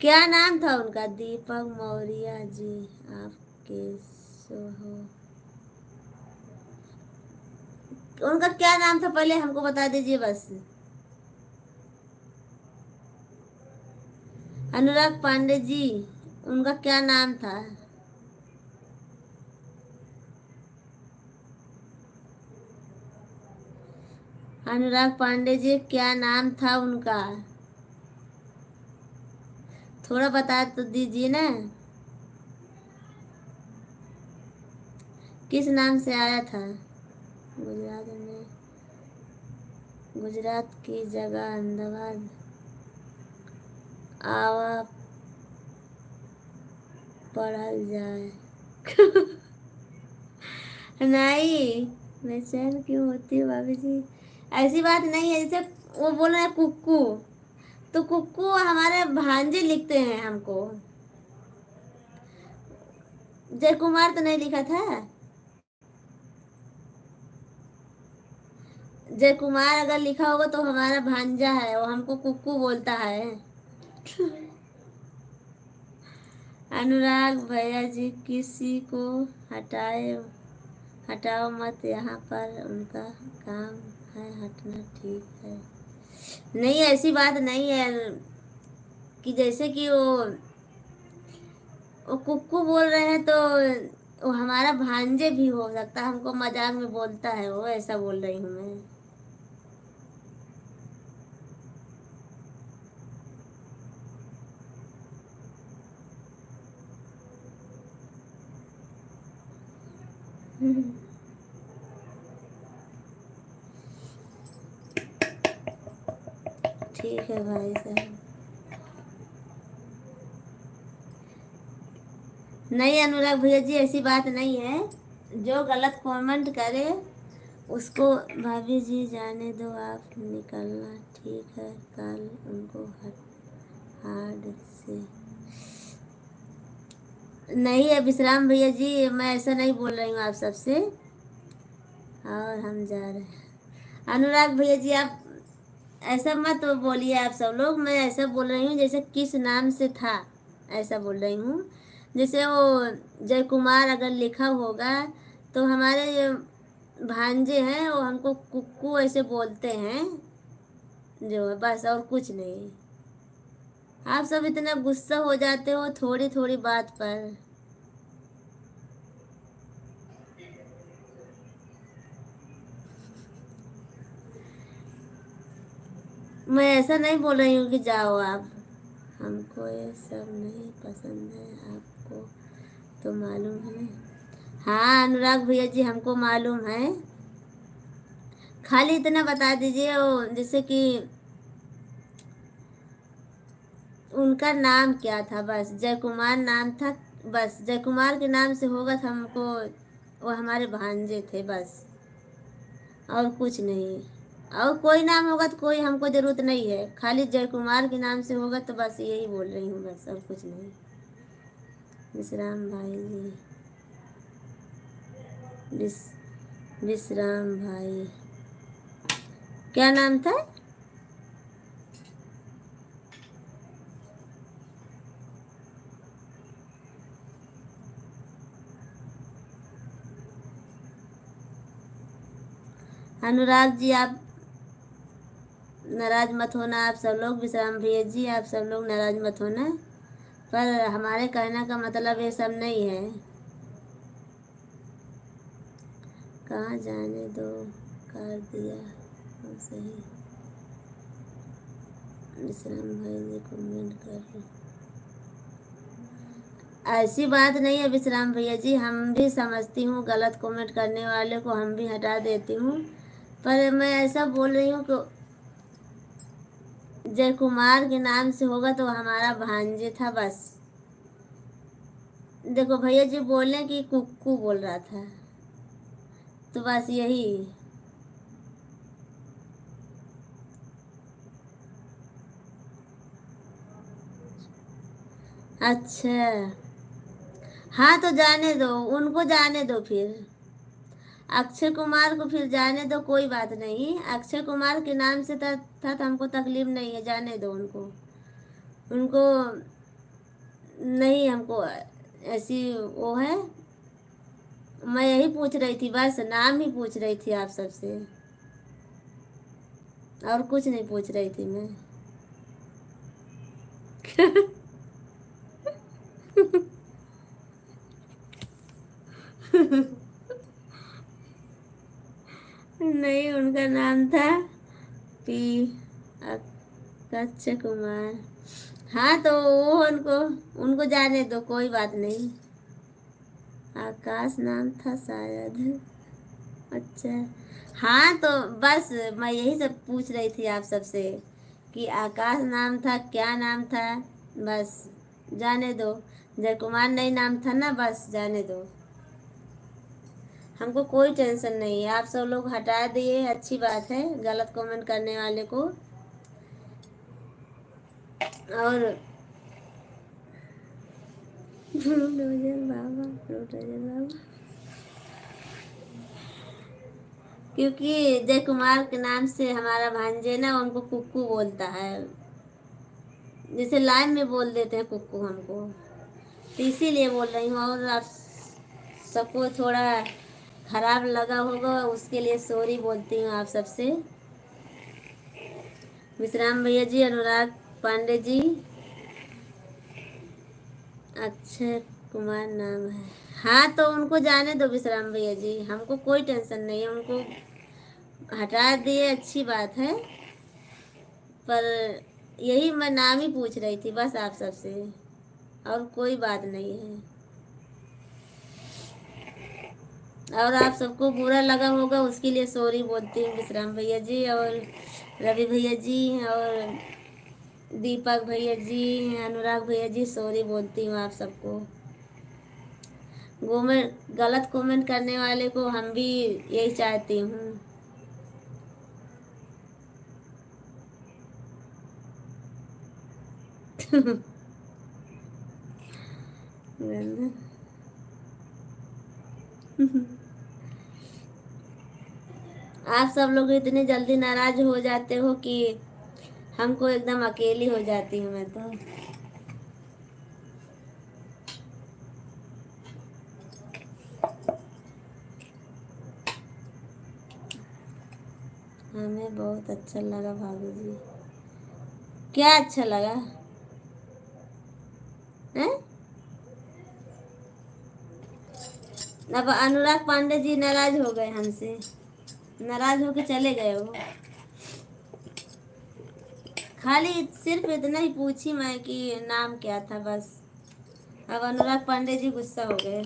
क्या नाम था उनका? दीपक मौर्य जी, आप कैसे हो? उनका क्या नाम था पहले हमको बता दीजिए बस। अनुराग पांडे जी, उनका क्या नाम था? अनुराग पांडे जी क्या नाम था उनका? थोड़ा बता तो दीजिए ना, किस नाम से आया था? गुजरात में, गुजरात की जगह अहमदाबाद आवा पढ़ल जाए। नहीं, बेचैन क्यों होती है भाभी जी? ऐसी बात नहीं है, जैसे वो बोल रहे हैं कुक्कू, तो कुक्कू हमारे भांजे लिखते हैं हमको। जय कुमार तो नहीं लिखा था? जय कुमार अगर लिखा होगा तो हमारा भांजा है, वो हमको कुक्कू बोलता है। अनुराग भैया जी किसी को हटाए हटाओ मत, यहाँ पर उनका काम है हटना, ठीक है। नहीं ऐसी बात नहीं है कि जैसे कि वो कुक्कू बोल रहे हैं तो वो हमारा भांजे भी हो सकता है, हमको मजाक में बोलता है वो, ऐसा बोल रही हूँ मैं। ठीक है भाई साहब। नहीं अनुराग भैया जी ऐसी बात नहीं है, जो गलत कमेंट करे उसको भाभी जी जाने दो, आप निकलना, ठीक है कल उनको हार्ड से। नहीं है विश्राम भैया जी, मैं ऐसा नहीं बोल रही हूँ आप सबसे। और हम जा रहे हैं अनुराग भैया जी, आप ऐसा मत बोलिए आप सब लोग। मैं ऐसा बोल रही हूँ जैसे किस नाम से था, ऐसा बोल रही हूँ। जैसे वो जय कुमार अगर लिखा होगा तो हमारे भांजे हैं वो हमको कुक्कू ऐसे बोलते हैं, जो है बस, और कुछ नहीं। आप सब इतना गुस्सा हो जाते हो थोड़ी थोड़ी बात पर। मैं ऐसा नहीं बोल रही हूँ कि जाओ आप, हमको ये सब नहीं पसंद है, आपको तो मालूम है। हाँ अनुराग भैया जी हमको मालूम है, खाली इतना बता दीजिए वो जैसे कि उनका नाम क्या था, बस जय कुमार नाम था, बस जय कुमार के नाम से होगा तो हमको, वो हमारे भांजे थे बस, और कुछ नहीं। और कोई नाम होगा तो कोई हमको ज़रूरत नहीं है, खाली जय कुमार के नाम से होगा तो बस यही बोल रही हूँ, बस और कुछ नहीं। विश्राम भाई जी, विश्राम भाई क्या नाम था? अनुराग जी आप नाराज मत होना, आप सब लोग। विश्राम भैया जी आप सब लोग नाराज मत होना, पर हमारे कहने का मतलब ये सब नहीं है। कहाँ जाने दो कर दिया सही। विश्राम भाई जी कमेंट कर रहे, ऐसी बात नहीं है विश्राम भैया जी, हम भी समझती हूँ गलत कमेंट करने वाले को हम भी हटा देती हूँ, पर मैं ऐसा बोल रही हूँ कि जय कुमार के नाम से होगा तो हमारा भांजे था बस। देखो भैया जी बोले कि कुक्कू बोल रहा था, तो बस यही। अच्छा हाँ तो जाने दो उनको, जाने दो फिर अक्षय कुमार को फिर जाने दो, कोई बात नहीं। अक्षय कुमार के नाम से था तो हमको तकलीफ नहीं है, जाने दो उनको। उनको नहीं, हमको ऐसी वो है। मैं यही पूछ रही थी, बस नाम ही पूछ रही थी आप सबसे, और कुछ नहीं पूछ रही थी मैं। नहीं, उनका नाम था पी अक्षय कुमार। हाँ तो वो उनको उनको जाने दो, कोई बात नहीं। आकाश नाम था शायद। अच्छा हाँ तो बस मैं यही सब पूछ रही थी आप सबसे कि आकाश नाम था, क्या नाम था, बस जाने दो। जय कुमार नहीं नाम था ना, बस जाने दो। हमको कोई टेंशन नहीं है, आप सब लोग हटा दिए, अच्छी बात है गलत कमेंट करने वाले को। और बुलडोजर बाबा, बुलडोजर बाबा, क्योंकि जय कुमार के नाम से हमारा भांजे ना उनको कुक्कू बोलता है, जैसे लाइन में बोल देते हैं कुक्कू हमको, तो इसीलिए बोल रही हूँ। और आप सबको थोड़ा खराब लगा होगा उसके लिए सॉरी बोलती हूँ आप सबसे। विश्राम भैया जी, अनुराग पांडे जी, अक्षय कुमार नाम है। हाँ तो उनको जाने दो विश्राम भैया जी, हमको कोई टेंशन नहीं है, उनको हटा दिए अच्छी बात है, पर यही मैं नाम ही पूछ रही थी बस आप सबसे, और कोई बात नहीं है। और आप सबको बुरा लगा होगा उसके लिए सॉरी बोलती हूँ विश्राम भैया जी, और रवि भैया जी, और दीपक भैया जी, अनुराग भैया जी, सॉरी बोलती हूँ आप सबको। गलत कमेंट करने वाले को हम भी यही चाहती हूँ। आप सब लोग इतनी जल्दी नाराज हो जाते हो कि हमको एकदम अकेली हो जाती हूँ मैं तो। हमें बहुत अच्छा लगा भाभी जी। क्या अच्छा लगा है? अब अनुराग पांडे जी नाराज हो गए हमसे, नाराज होके चले गए वो। खाली सिर्फ इतना ही पूछी मैं कि नाम क्या था बस। अब अनुराग पांडे जी गुस्सा हो गए।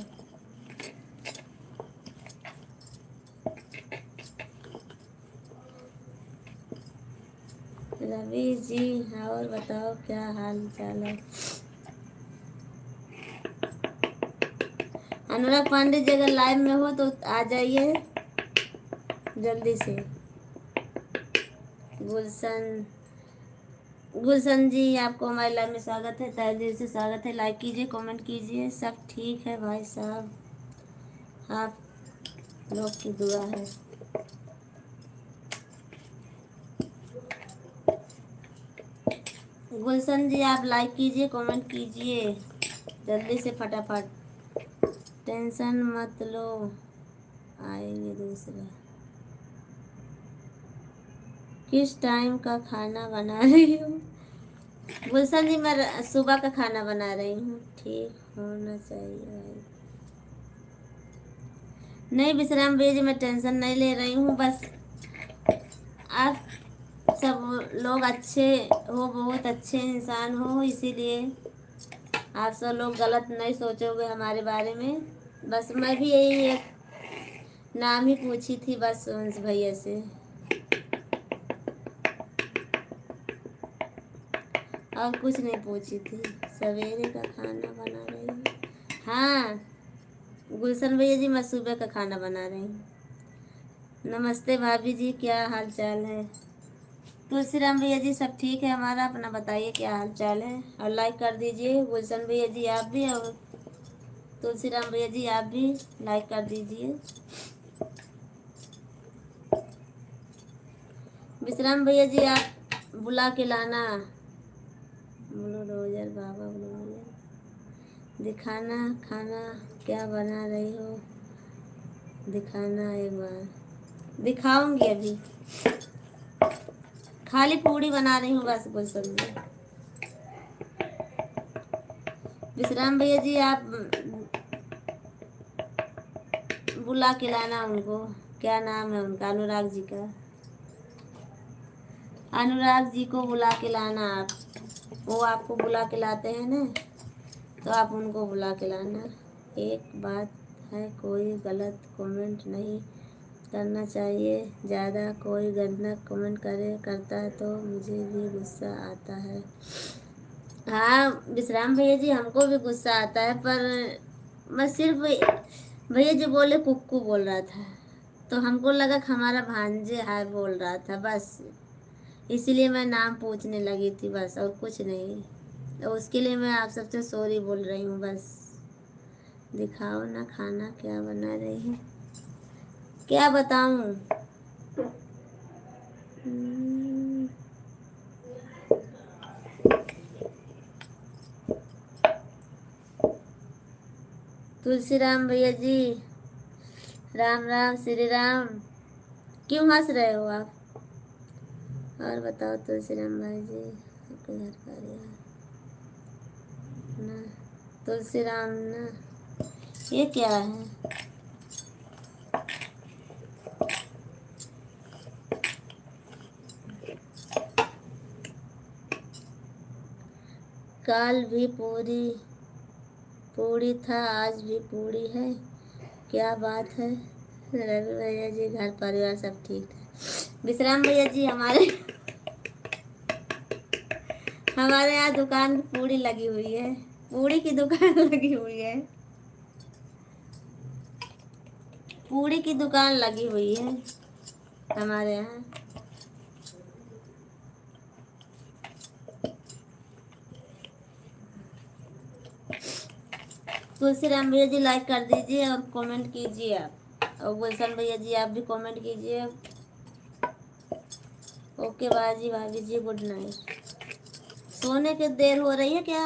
रवि जी और बताओ क्या हाल चाल है? अनुराग पांडे जी अगर लाइव में हो तो आ जाइए जल्दी से। गुलशन गुलशन जी आपको हमारे लाइव में स्वागत है, तहे दिल से स्वागत है। लाइक कीजिए, कमेंट कीजिए, सब ठीक है भाई साहब, आप लोग की दुआ है। गुलशन जी आप लाइक कीजिए, कमेंट कीजिए जल्दी से फटाफट। टेंशन मत लो, आएंगे दूसरे। किस टाइम का खाना बना रही हूँ? गुलशन जी, मैं सुबह का खाना बना रही हूँ। ठीक होना चाहिए भाई। नहीं विश्राम भैया जी, मैं टेंशन नहीं ले रही हूँ, बस आप सब लोग अच्छे हो, बहुत अच्छे इंसान हो, इसीलिए आप सब लोग गलत नहीं सोचोगे हमारे बारे में। बस मैं भी यही एक नाम ही पूछी थी बस उनस भैया से, और कुछ नहीं पूछी थी। सवेरे का खाना बना रही हूँ। हाँ गुलशन भैया जी, मैं सुबह का खाना बना रही हूँ। नमस्ते भाभी जी, क्या हाल चाल है? तुलसीराम भैया जी, सब ठीक है हमारा, अपना बताइए क्या हाल चाल है। और लाइक कर दीजिए गुलशन भैया जी आप भी, और तुलसीराम भैया जी आप भी लाइक कर दीजिए। विश्राम भैया जी आप बुला के लाना। बोलो रोजर बाबा, बोलो रोजर। दिखाना खाना क्या बना रही हो, दिखाना एक बार। दिखाऊंगी अभी, खाली पूड़ी बना रही हूँ बस गुलशन जी। विश्राम भैया जी आप बुला के लाना उनको। क्या नाम है उनका? अनुराग जी का। अनुराग जी को बुला के लाना आप। वो आपको बुला के लाते हैं ना, तो आप उनको बुला के लाना। एक बात है, कोई गलत कमेंट नहीं करना चाहिए। ज़्यादा कोई गंदा कमेंट करता है तो मुझे भी गुस्सा आता है। हाँ विश्राम भैया जी, हमको भी गुस्सा आता है, पर मैं सिर्फ भैया जी बोले कुक्कू बोल रहा था, तो हमको लगा कि हमारा भांजे हाय बोल रहा था, बस इसीलिए मैं नाम पूछने लगी थी बस, और कुछ नहीं। तो उसके लिए मैं आप सबसे सॉरी बोल रही हूँ बस। दिखाओ ना खाना क्या बना रही हूँ, क्या बताऊँ? तुलसीराम भैया जी, राम राम श्री राम। क्यों हंस रहे हो आप? और बताओ तुलसीराम भाई जी, आपके घर का ना तुलसीराम ना, ये क्या है? कल भी पूरी पूरी था, आज भी पूरी है, क्या बात है? रवि भैया जी, घर परिवार सब ठीक है? विश्राम भैया जी, हमारे हमारे यहाँ दुकान की पूड़ी लगी हुई है, पूड़ी की दुकान लगी हुई है, पूड़ी की दुकान लगी हुई है हमारे यहाँ। तुलसीराम भैया जी लाइक कर दीजिए और कमेंट कीजिए आप, और गुलशन भैया जी आप भी कमेंट कीजिए। ओके बाजी भाभी जी, गुड नाइट। सोने की देर हो रही है क्या?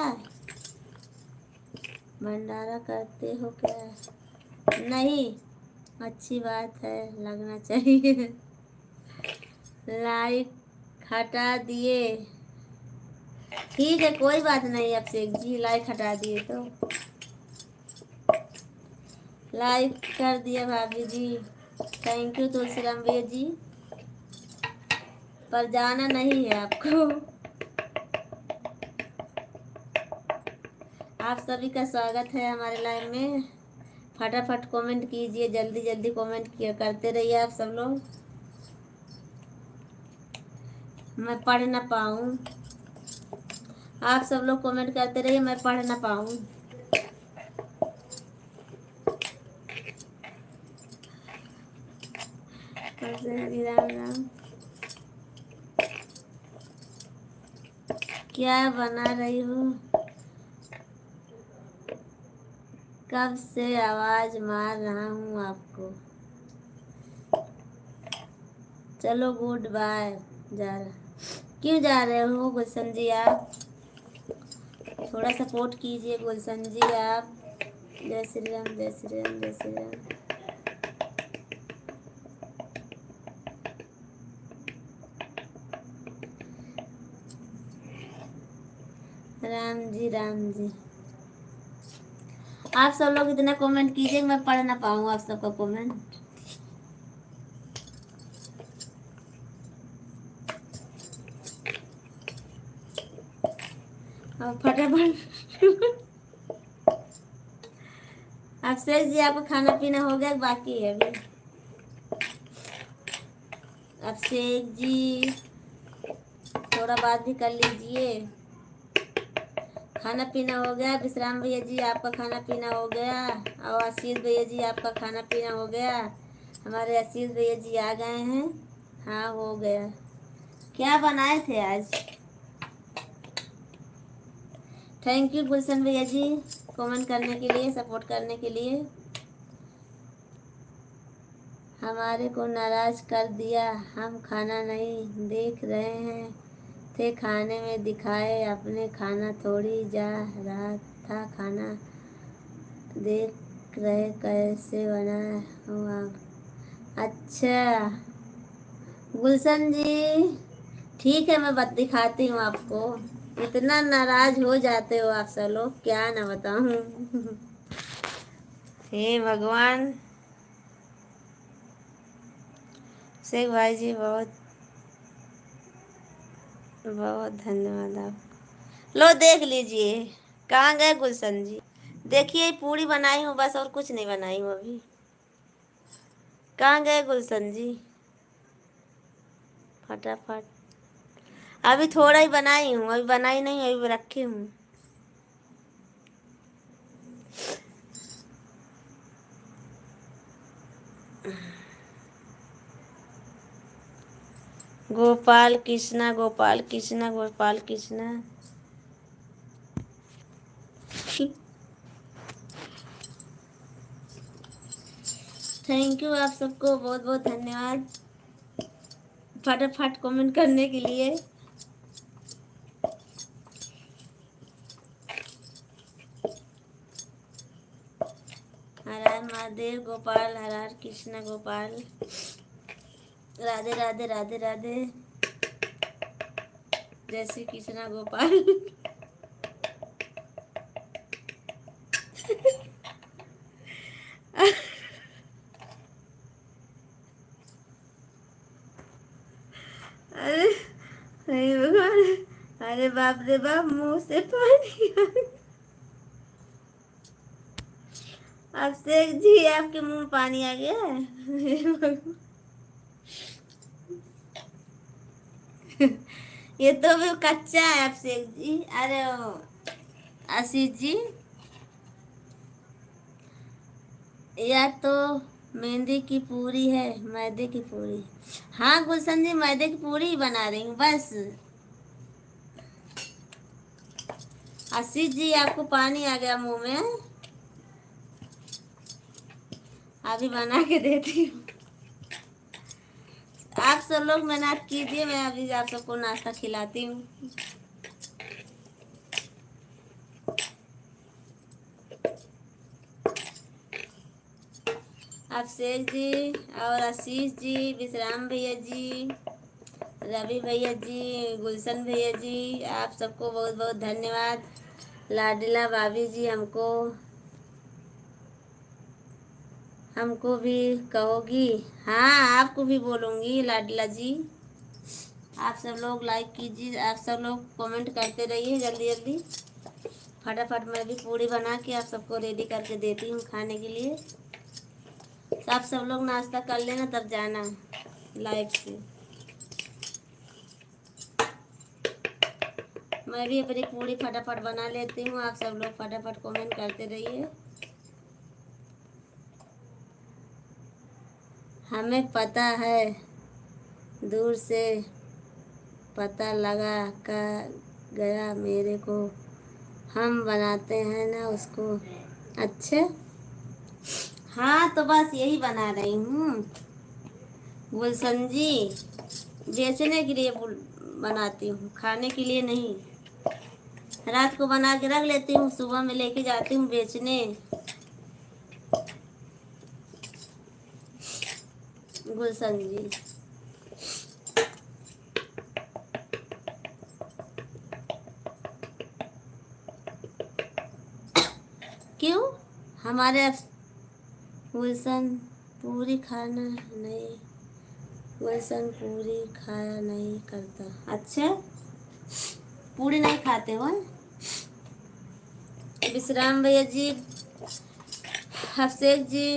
भंडारा करते हो क्या? नहीं, अच्छी बात है, लगना चाहिए। लाइक हटा दिए, ठीक है कोई बात नहीं। अब शेख जी लाइक हटा दिए तो लाइक कर दिया भाभी जी, थैंक यू तुलसीराम भैया जी। पर जाना नहीं है आपको। आप सभी का स्वागत है हमारे लाइव में। फटाफट कमेंट कीजिए, जल्दी जल्दी कमेंट किया करते रहिए आप सब लोग, मैं पढ़ ना पाऊँ। आप सब लोग कमेंट करते रहिए, मैं पढ़ ना पाऊँ। राम राम। क्या बना रही हो? कब से आवाज मार रहा हूँ आपको। चलो गुड बाय। जा रहा, क्यों जा रहे हो गुलशन जी आप? थोड़ा सपोर्ट कीजिए गुलशन जी आप। जय श्री राम, जय श्री राम, जय श्री राम। राम जी राम जी। आप सब लोग इतना कमेंट कीजिए, मैं पढ़ ना पाऊँ आप सबका कमेंट। अब फटाफट। अभिषेक जी आपका खाना पीना हो गया, बाकी है अभी? अभिषेक जी थोड़ा बात भी कर लीजिए। खाना पीना हो गया? विश्राम भैया जी आपका खाना पीना हो गया? और आशीष भैया जी आपका खाना पीना हो गया? हमारे आशीष भैया जी आ गए हैं। हाँ हो गया। क्या बनाए थे आज? थैंक यू गुलशन भैया जी कमेंट करने के लिए, सपोर्ट करने के लिए। हमारे को नाराज कर दिया, हम खाना नहीं देख रहे हैं थे, खाने में दिखाए अपने खाना थोड़ी जा रहा था, खाना देख रहे कैसे बना हुआ। अच्छा गुलशन जी ठीक है, मैं दिखाती हूँ आपको। इतना नाराज हो जाते हो आप सब लोग, क्या ना बताऊँ। हे भगवान। शेख भाई जी बहुत बहुत धन्यवाद। आप लो देख लीजिए। कहाँ गए गुलशन जी? देखिए पूरी बनाई हूँ बस, और कुछ नहीं बनाई हूँ अभी। कहाँ गए गुलशन जी? फटाफट। अभी थोड़ा ही बनाई हूँ, अभी बनाई नहीं, अभी रखी हूँ। गोपाल कृष्णा गोपाल कृष्णा गोपाल कृष्णा। थैंक यू आप सबको बहुत बहुत धन्यवाद फटाफट कमेंट करने के लिए। हर हर महादेव गोपाल, हर हर कृष्णा गोपाल, राधे राधे राधे राधे, जय श्री कृष्णा गोपाल। अरे अरे भगवान, अरे बाप रे बाप, मुंह से पानी आ गया। अभिषेक जी आपके मुंह में पानी आ गया है। ये तो अभी कच्चा है अभिषेक जी। अरे आशीष जी, या तो मेहंदी की पूरी है, मैदे की पूरी। हाँ गुलशन जी मैदे की पूरी ही बना रही हूँ बस। आशीष जी आपको पानी आ गया मुंह में, अभी बना के देती हूँ। आप सब लोग मेहनत कीजिए, मैं अभी आप सबको नाश्ता खिलाती हूँ। अभिषेक जी और आशीष जी, विश्राम भैया जी, रवि भैया जी, गुलशन भैया जी, आप सबको बहुत बहुत धन्यवाद। लाडला भाभी जी हमको भी कहोगी? हाँ आपको भी बोलूँगी लाडला जी। आप सब लोग लाइक कीजिए, आप सब लोग कमेंट करते रहिए जल्दी जल्दी। फटाफट मैं भी पूरी बना के आप सबको रेडी करके देती हूँ खाने के लिए। आप सब लोग नाश्ता कर लेना तब जाना लाइव से। मैं भी अपनी पूरी फटाफट बना लेती हूँ, आप सब लोग फटाफट कमेंट करते रहिए। हमें पता है, दूर से पता लगा कर गया मेरे को, हम बनाते हैं ना उसको। अच्छा हाँ तो बस यही बना रही हूँ गुलशन जी, बेचने के लिए बनाती हूँ, खाने के लिए नहीं। रात को बना के रख लेती हूँ, सुबह में लेके जाती हूँ बेचने। गुलशन जी हमारे गुलशन पूरी खाना नहीं, गुलशन पूरी खाया नहीं करता। अच्छा, पूरी नहीं खाते हो? विश्राम भैया जी, हफसेक जी,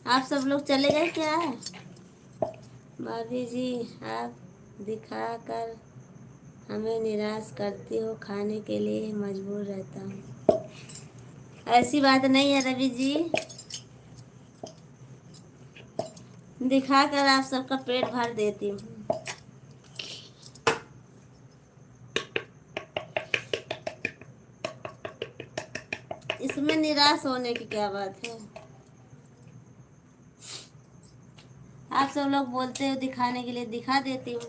आप सब लोग चले गए क्या? भाभी जी, आप दिखाकर हमें निराश करती हो, खाने के लिए मजबूर रहता हूँ। ऐसी बात नहीं है रवि जी, दिखाकर आप सबका पेट भर देती हूँ। इसमें निराश होने की क्या बात है? आप सब लोग बोलते हो दिखाने के लिए, दिखा देती हूँ।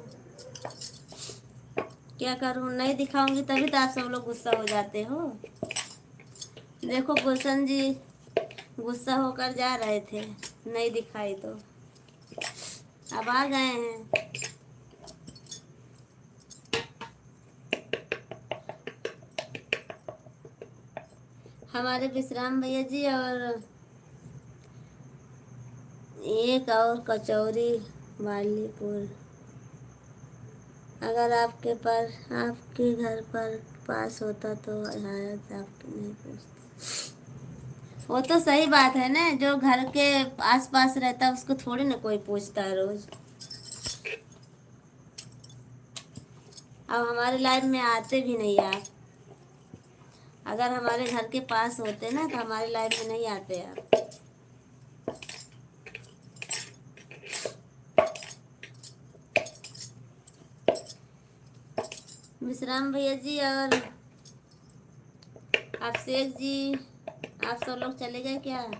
क्या करूँ, नहीं दिखाऊंगी तभी तो आप सब लोग गुस्सा हो जाते हो। देखो गुलशन जी गुस्सा होकर जा रहे थे, नहीं दिखाई तो अब आ गए हैं। हमारे विश्राम भैया जी और एक और कचौरी वालीपुर, अगर आपके घर पर पास होता तो शायद आपके नहीं पूछते। वो तो सही बात है ना, जो घर के आस पास रहता है उसको थोड़ी ना कोई पूछता है रोज। अब हमारे लाइफ में आते भी नहीं आप। अगर हमारे घर के पास होते ना तो हमारे लाइफ में नहीं आते आप। विश्राम भैया जी और अभिषेक जी, आप सब लोग चले गए क्या?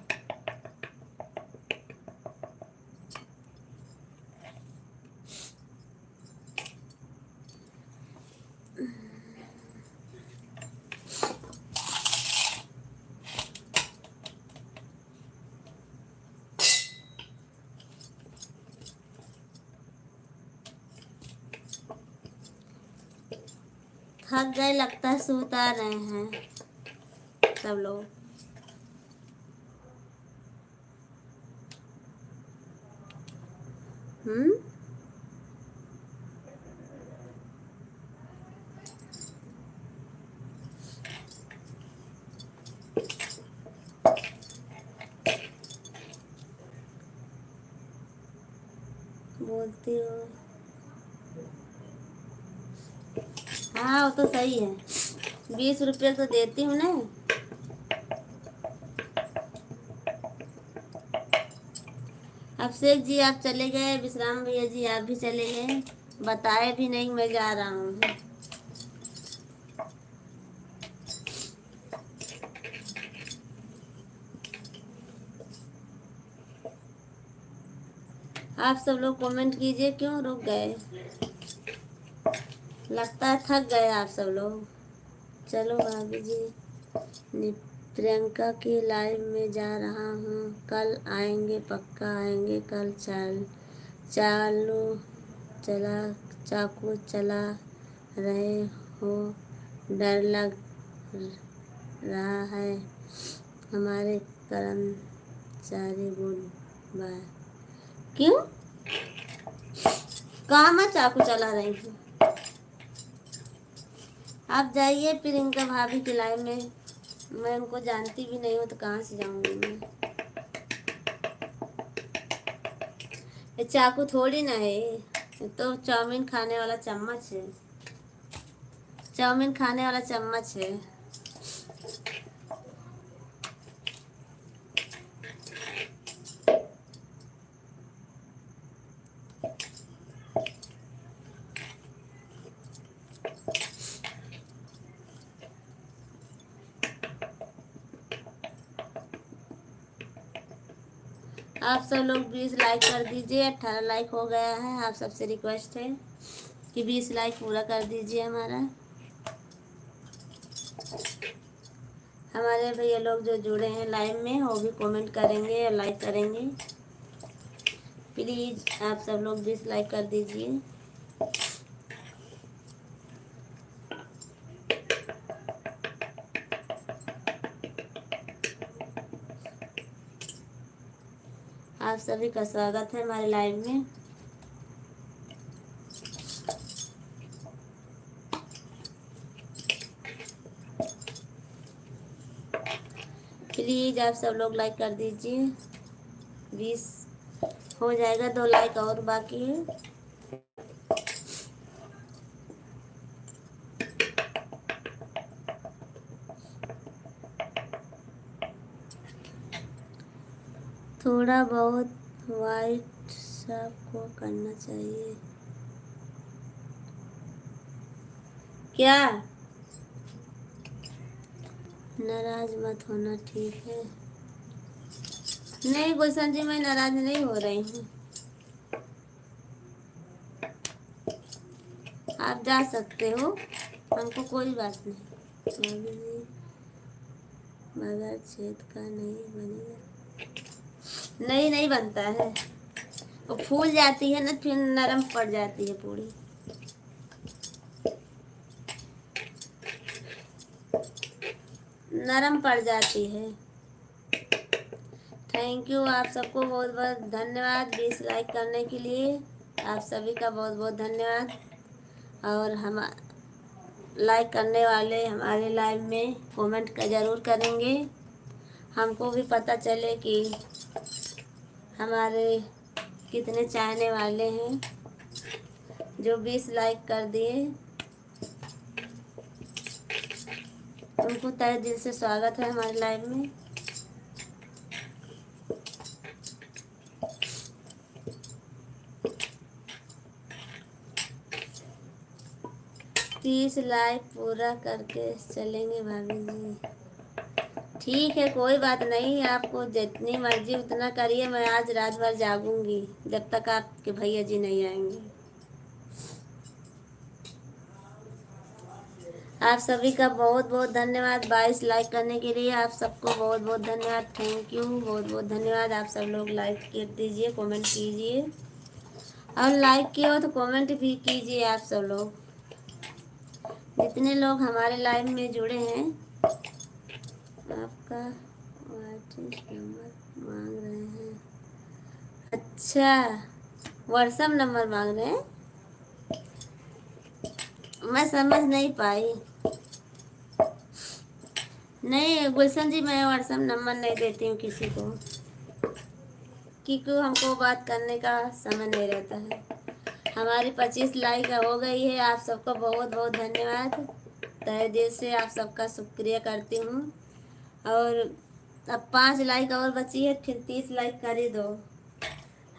थक गए लगता है, सुता रहे हैं सब लोग। बोलती हो। हाँ वो तो सही है, 20 रुपये तो देती हूँ ना। अभिषेक जी आप चले गए, विश्राम भैया जी आप भी चले गए, बताए भी नहीं मैं जा रहा हूँ। आप सब लोग कमेंट कीजिए, क्यों रुक गए? लगता है थक गए आप सब लोग। चलो भाभी जी, प्रियंका की लाइव में जा रहा हूँ, कल आएंगे, पक्का आएंगे कल। चालू चला चाकू चला रहे हो, डर लग रहा है। हमारे कर्मचारी गुड बाय। क्यों, कहाँ मैं चाकू चला रही हूँ? आप जाइए प्रियंका भाभी की लाइव में, मैं उनको जानती भी नहीं हूँ तो कहाँ से जाऊँगी मैं? ये चाकू थोड़ी ना है, ये तो चाउमीन खाने वाला चम्मच है, चाउमीन खाने वाला चम्मच है। आप सब लोग 20 लाइक कर दीजिए, 18 लाइक हो गया है। आप सबसे रिक्वेस्ट है कि 20 लाइक पूरा कर दीजिए हमारे भैया लोग जो जुड़े हैं लाइव में वो भी कमेंट करेंगे और लाइक करेंगे। प्लीज़ आप सब लोग 20 लाइक कर दीजिए। आप सभी का स्वागत है हमारे लाइव में। प्लीज़ आप सब लोग लाइक कर दीजिए। 20 हो जाएगा, 2 लाइक और बाकी है। थोड़ा बहुत वाइट सबको करना चाहिए क्या? नाराज मत होना, ठीक है? नहीं गुलशन जी, मैं नाराज नहीं हो रही हूँ। आप जा सकते हो, हमको कोई बात नहीं। भाभी जी मगर छेद का नहीं बनेगा। नहीं, नहीं बनता है, वो फूल जाती है ना, फिर नरम पड़ जाती है पूरी। नरम पड़ जाती है। थैंक यू, आप सबको बहुत बहुत धन्यवाद 20 लाइक करने के लिए। आप सभी का बहुत बहुत धन्यवाद। और हम लाइक करने वाले हमारे लाइव में कमेंट का ज़रूर करेंगे, हमको भी पता चले कि हमारे कितने चाहने वाले हैं। जो 20 लाइक कर दिए उनको तहे दिल से स्वागत है हमारे लाइव में। तीस लाइक पूरा करके चलेंगे भाभी जी। ठीक है, कोई बात नहीं, आपको जितनी मर्जी उतना करिए। मैं आज रात भर जागूंगी जब तक आपके भैया जी नहीं आएंगे। आप सभी का बहुत बहुत धन्यवाद 22 लाइक करने के लिए। आप सबको बहुत बहुत धन्यवाद, थैंक यू, बहुत बहुत धन्यवाद। आप सब लोग लाइक कर दीजिए, कमेंट कीजिए, और लाइक किए हो तो कमेंट भी कीजिए। आप सब लोग जितने लोग हमारे लाइव में जुड़े हैं, आपका व्हाट्सएप नंबर मांग रहे हैं। अच्छा, व्हाट्सएप नंबर मांग रहे हैं, मैं समझ नहीं पाई। नहीं गुलशन जी, मैं व्हाट्सएप नंबर नहीं देती हूँ किसी को, क्योंकि हमको बात करने का समय नहीं रहता है। हमारी 25 लाइक हो गई है। आप सबका बहुत बहुत धन्यवाद, तहे दिल से आप सबका शुक्रिया करती हूँ। और अब 5 लाइक और बची है, फिर 30 लाइक कर ही दो।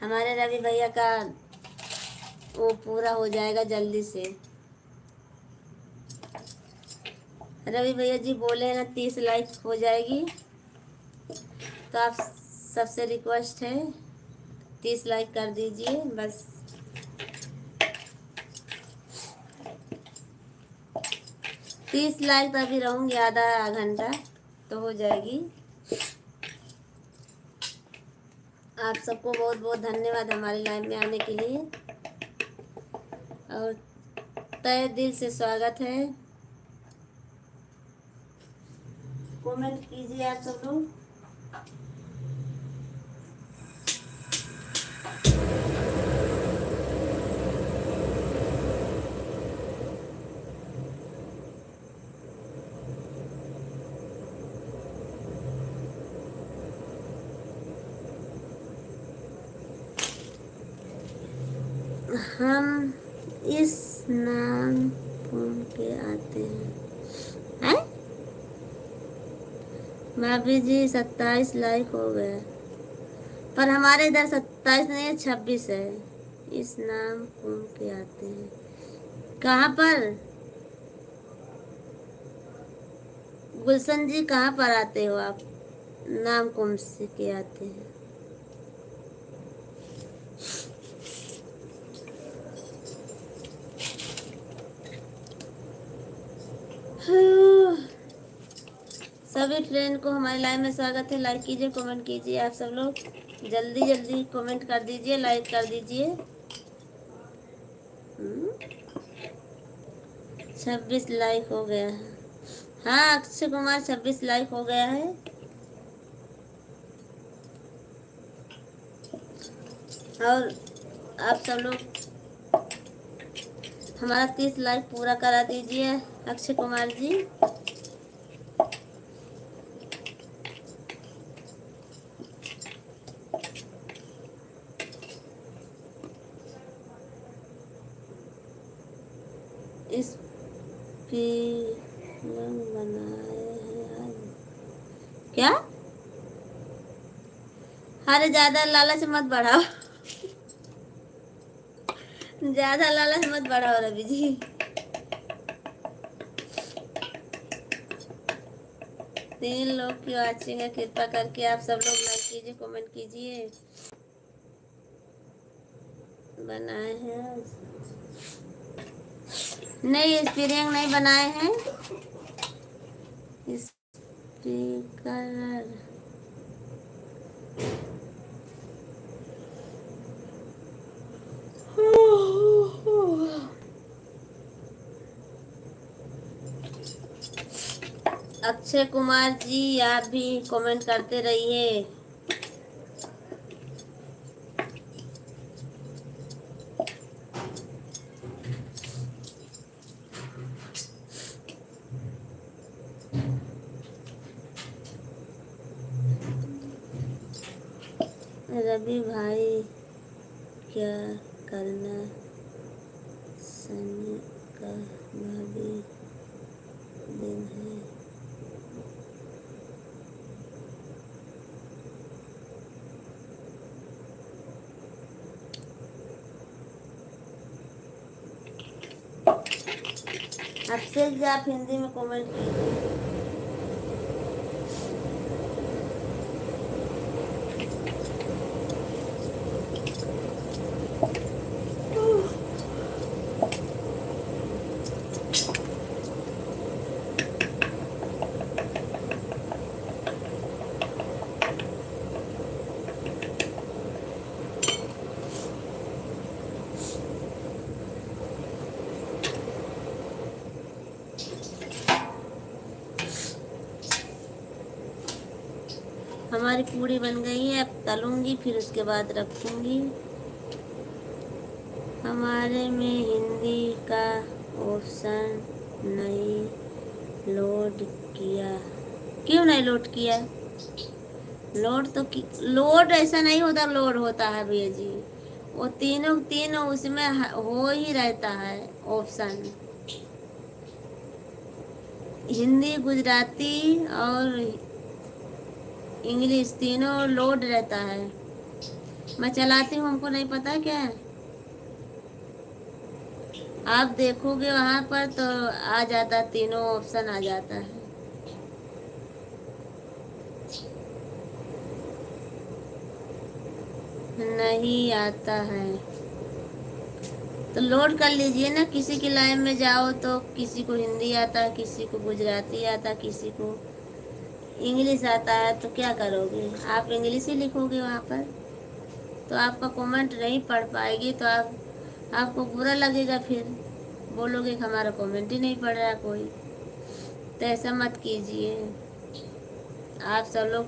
हमारे रवि भैया का वो पूरा हो जाएगा जल्दी से। रवि भैया जी बोले ना 30 लाइक हो जाएगी, तो आप सबसे रिक्वेस्ट है 30 लाइक कर दीजिए बस। 30 लाइक तो अभी रहूँगी, आधा घंटा तो हो जाएगी। आप सबको बहुत बहुत धन्यवाद हमारे लाइव में आने के लिए, और तहे दिल से स्वागत है। कमेंट कीजिए आप सब लोग। हम इस नाम घूम के आते हैं। भाभी जी 27 लाइक हो गए, पर हमारे इधर 27 नहीं है, 26 है। इस नाम घूम के आते हैं। कहाँ पर गुलशन जी, कहाँ पर आते हो आप? नाम घूम से के आते हैं। सभी फ्रेंड को हमारे लाइव में स्वागत है। लाइक कीजिए, कमेंट कीजिए। आप सब लोग जल्दी जल्दी कमेंट कर दीजिए, लाइक कर दीजिए। 26 लाइक हो गया है। हाँ अक्षय कुमार, 26 लाइक हो गया है। और आप सब लोग हमारा 30 लाइक पूरा करा दीजिए अक्षय कुमार जी। इस फिल्म बनाए हैं आज क्या? अरे ज्यादा लालच मत बढ़ाओ ज्यादा लालच मत बढ़ाओ रवि जी। 3 लोग की वॉचिंग है, कृपया करके आप सब लोग लाइक कीजिए, कमेंट कीजिए। बनाए हैं नहीं, स्प्रिंग नहीं बनाए हैं। स्पीकर अक्षय कुमार जी आप भी कमेंट करते रहिए। रवि भाई क्या करना शनि का भाभी दिन है। आपसे आप हिंदी में कमेंट कीजिए। हमारी पूड़ी बन गई है, अब तलूंगी फिर उसके बाद रखूंगी। हमारे में हिंदी का ऑप्शन नहीं लोड किया। क्यों नहीं लोड किया? लोड तो लोड ऐसा नहीं होता, लोड होता है भैया जी। वो तीनों तीनों उसमें हो ही रहता है ऑप्शन। हिंदी, गुजराती और इंग्लिश तीनों लोड रहता है। मैं चलाती हूँ, हमको नहीं पता क्या? आप देखोगे वहाँ पर तो आ जाता, तीनों ऑप्शन आ जाता है। नहीं आता है तो लोड कर लीजिए ना। किसी की लाइन में जाओ तो किसी को हिंदी आता है, किसी को गुजराती आता, किसी को इंग्लिश आता है, तो क्या करोगे? आप इंग्लिश ही लिखोगे वहाँ पर तो आपका कमेंट नहीं पढ़ पाएगी, तो आपको बुरा लगेगा, फिर बोलोगे कि हमारा कमेंट ही नहीं पढ़ रहा कोई। तो ऐसा मत कीजिए। आप सब लोग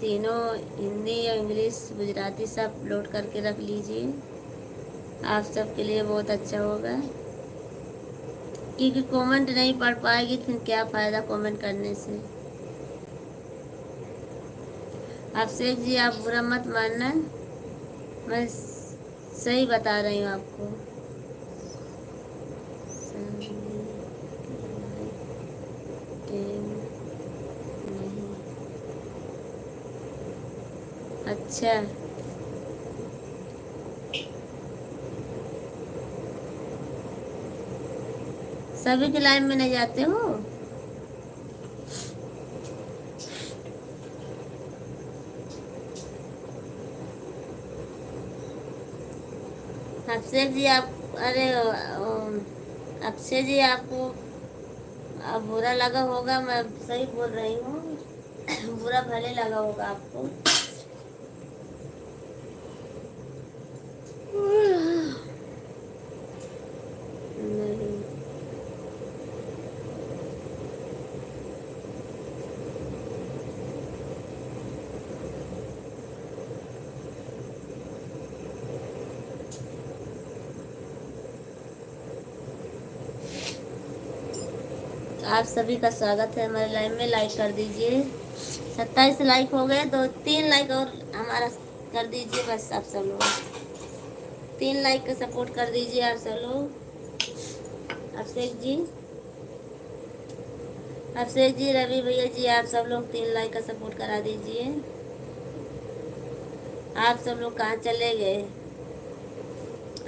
तीनों हिंदी या इंग्लिश गुजराती सब लोड करके रख लीजिए, आप सबके लिए बहुत अच्छा होगा। क्योंकि कमेंट नहीं पढ़ पाएगी फिर क्या फ़ायदा कमेंट करने से। आप शेख जी आप बुरा मत मानना, मैं सही बता रही हूँ आपको। नहीं अच्छा, सभी की लाइन में नहीं जाते हो? अक्षय जी आप अरे अक्षय जी आपको अब बुरा लगा होगा, मैं सही बोल रही हूँ बुरा भले लगा होगा आपको। नहीं आप सभी का स्वागत है हमारे लाइव में। लाइक कर दीजिए। 27 लाइक हो गए तो 3 लाइक और हमारा कर दीजिए बस। आप सब लोग 3 लाइक का सपोर्ट कर दीजिए आप सब लोग। अभिषेक जी, रवि भैया जी, आप सब लोग 3 लाइक का सपोर्ट करा दीजिए। आप सब लोग कहाँ चले गए?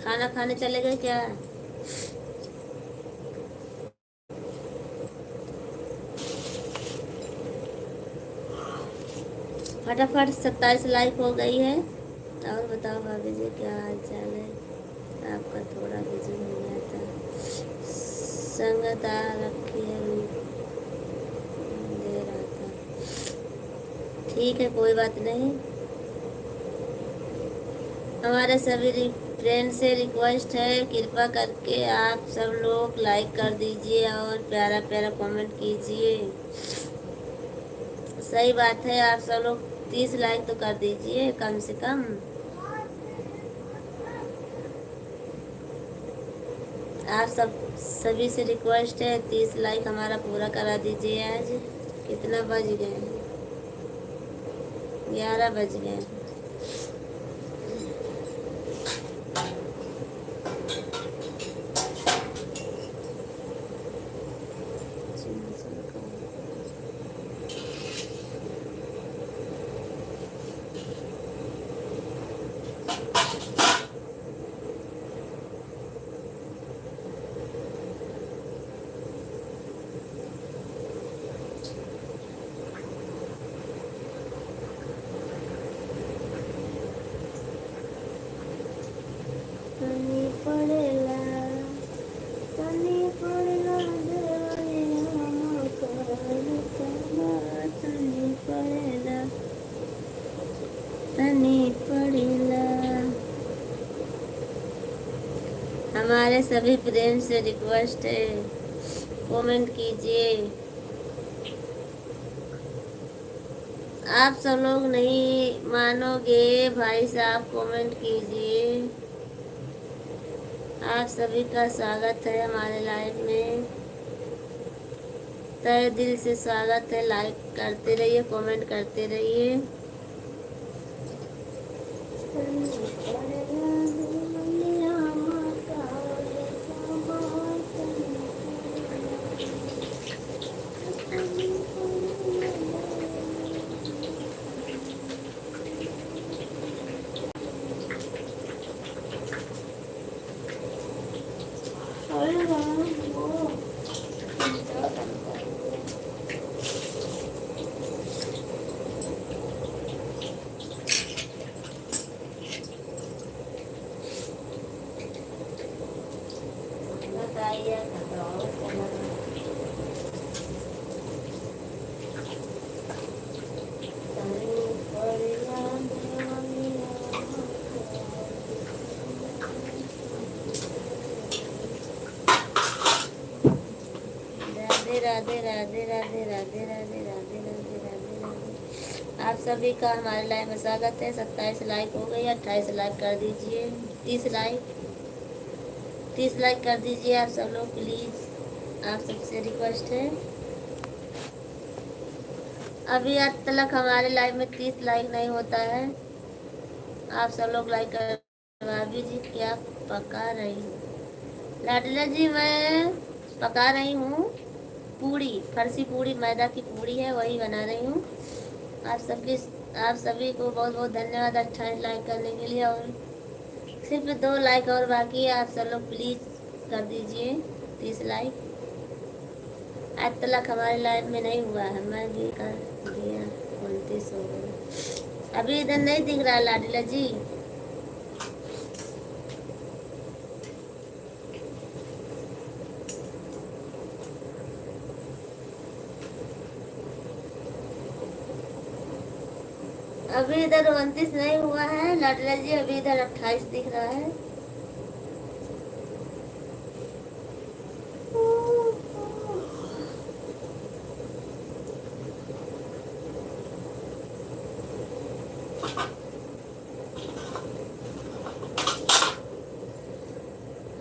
खाना खाने चले गए क्या? फटाफट 27 लाइक हो गई है। और बताओ भाभी जी, क्या हाल चाल है आपका? थोड़ा बिजी हो गया था, संगत आ रखी है, दे रहा था। ठीक है, कोई बात नहीं। हमारे सभी फ्रेंड से रिक्वेस्ट है, कृपा करके आप सब लोग लाइक कर दीजिए और प्यारा प्यारा कमेंट कीजिए। सही बात है, आप सब लोग 30 लाइक तो कर दीजिए कम से कम। आप सभी से रिक्वेस्ट है, 30 लाइक हमारा पूरा करा दीजिए। आज कितना बज गए? 11 बज गए। हमारे सभी फ्रेंड से रिक्वेस्ट है, कमेंट कीजिए। आप सब लोग नहीं मानोगे भाई साहब, कमेंट कीजिए। आप सभी का स्वागत है हमारे लाइव में। तहे दिल से स्वागत है। लाइक करते रहिए, कमेंट करते रहिए। राधे राधे राधे राधे राधे राधे राधे राधे राधे। आप सभी का हमारे लाइव में स्वागत है। 27 लाइक हो गई, 28 लाइक कर दीजिए। 30 लाइक कर दीजिए आप सब लोग प्लीज़। आप सबसे रिक्वेस्ट है। अभी आज तक हमारे लाइव में 30 लाइक नहीं होता है। आप सब लोग लाइक कर। भाभी जी क्या पका रही हूँ? लाडला जी मैं पका रही हूँ पूड़ी, फरसी पूड़ी, मैदा की पूड़ी है, वही बना रही हूँ। आप सभी को बहुत बहुत धन्यवाद 28 लाइक करने के लिए। और सिर्फ 2 लाइक और बाकी है। आप सब लोग प्लीज़ कर दीजिए 30 लाइक। आज तक हमारे लाइव में नहीं हुआ है, मैं भी कर दिया। 29 हो गया। अभी इधर नहीं दिख रहा लाडला जी। अभी इधर 29 नहीं हुआ है लाडला जी, अभी इधर 28 दिख रहा है।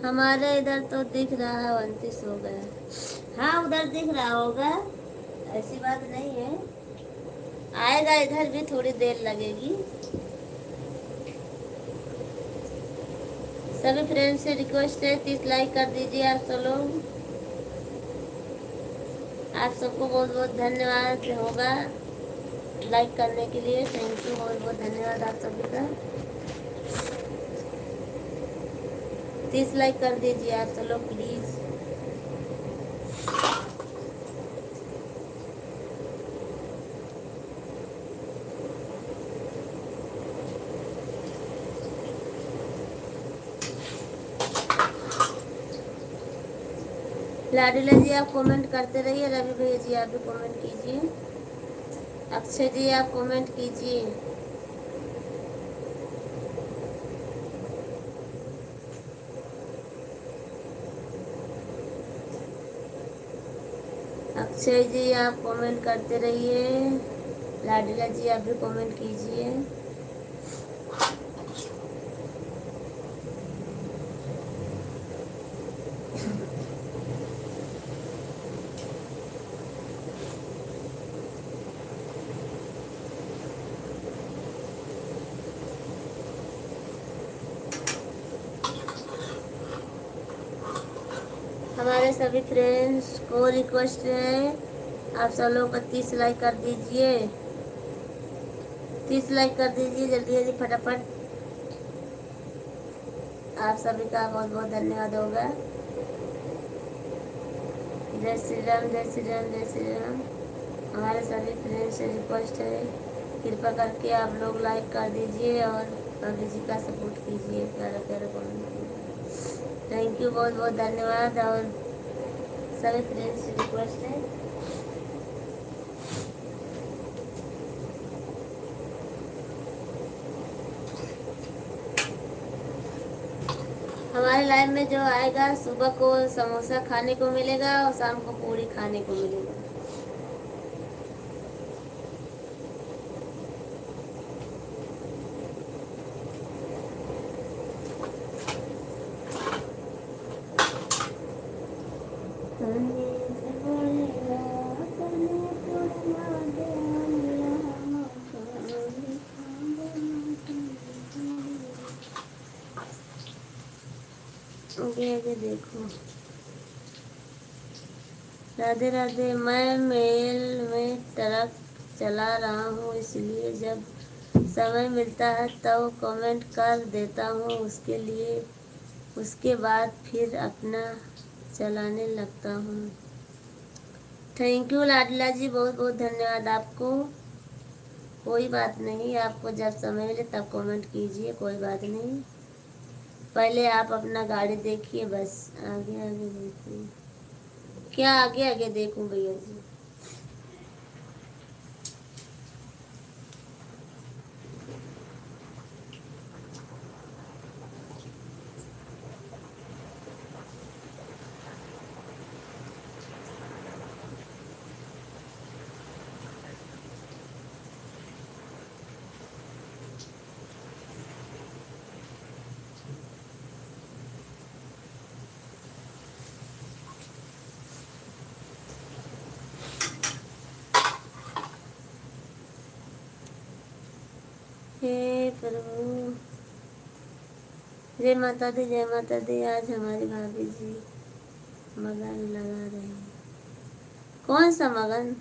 हमारे इधर तो दिख रहा है 29 हो गया। हाँ उधर दिख रहा होगा, ऐसी बात नहीं है, आएगा, इधर भी थोड़ी देर लगेगी। सभी फ्रेंड्स से रिक्वेस्ट है 30 लाइक कर दीजिए आप सब लोग। आप सबको बहुत बहुत धन्यवाद होगा लाइक करने के लिए। थैंक यू, बहुत बहुत धन्यवाद आप सभी का। 30 लाइक कर दीजिए आप सब लोग प्लीज़। लाडीला जी आप कमेंट करते रहिए। रवि भैया जी आप भी कमेंट कीजिए। अक्षय जी आप कमेंट कीजिए। अक्षय जी आप कमेंट करते रहिए। लाडीला जी आप भी कमेंट कीजिए। हमारे सभी फ्रेंड्स को रिक्वेस्ट है आप सब लोग 30 लाइक कर दीजिए। 30 लाइक कर दीजिए जल्दी जल्दी फटाफट। आप सभी का बहुत बहुत धन्यवाद होगा। जय श्री राम, जय श्री राम, जय श्री राम। हमारे सभी फ्रेंड्स से रिक्वेस्ट है कृपा करके आप लोग लाइक कर दीजिए और भाभी जी का सपोर्ट कीजिए, प्यारा प्यारा कमेंट कीजिए। थैंक यू, बहुत बहुत धन्यवाद। और सभी फ्रेंड्स से रिक्वेस्ट है हमारे लाइव में जो आएगा सुबह को समोसा खाने को मिलेगा और शाम को पूरी खाने को मिलेगा। आगे देखो। राधे राधे। मैं मेल में ट्रक चला रहा हूँ, इसलिए जब समय मिलता है तो कमेंट कर देता हूँ, उसके बाद फिर अपना चलाने लगता हूँ। थैंक यू लाडला जी, बहुत बहुत धन्यवाद आपको। कोई बात नहीं, आपको जब समय मिले तब कमेंट कीजिए, कोई बात नहीं। पहले आप अपना गाड़ी देखिए, बस आगे आगे देखिए। क्या आगे आगे देखूं भैया जी? हे प्रभु, जय माता दी, जय माता दी। आज हमारी भाभी जी मगन लगा रहे हैं। कौन सा मगन?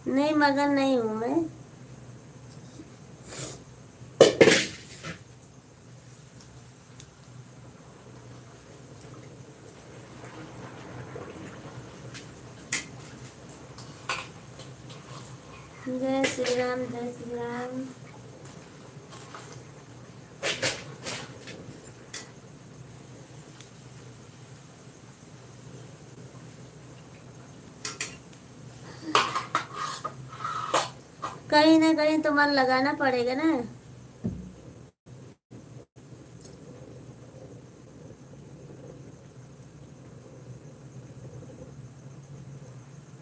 नहीं, मगन नहीं हूँ मैं। जय श्री राम, जय श्री राम। कहीं ना कहीं तो मन लगाना पड़ेगा ना।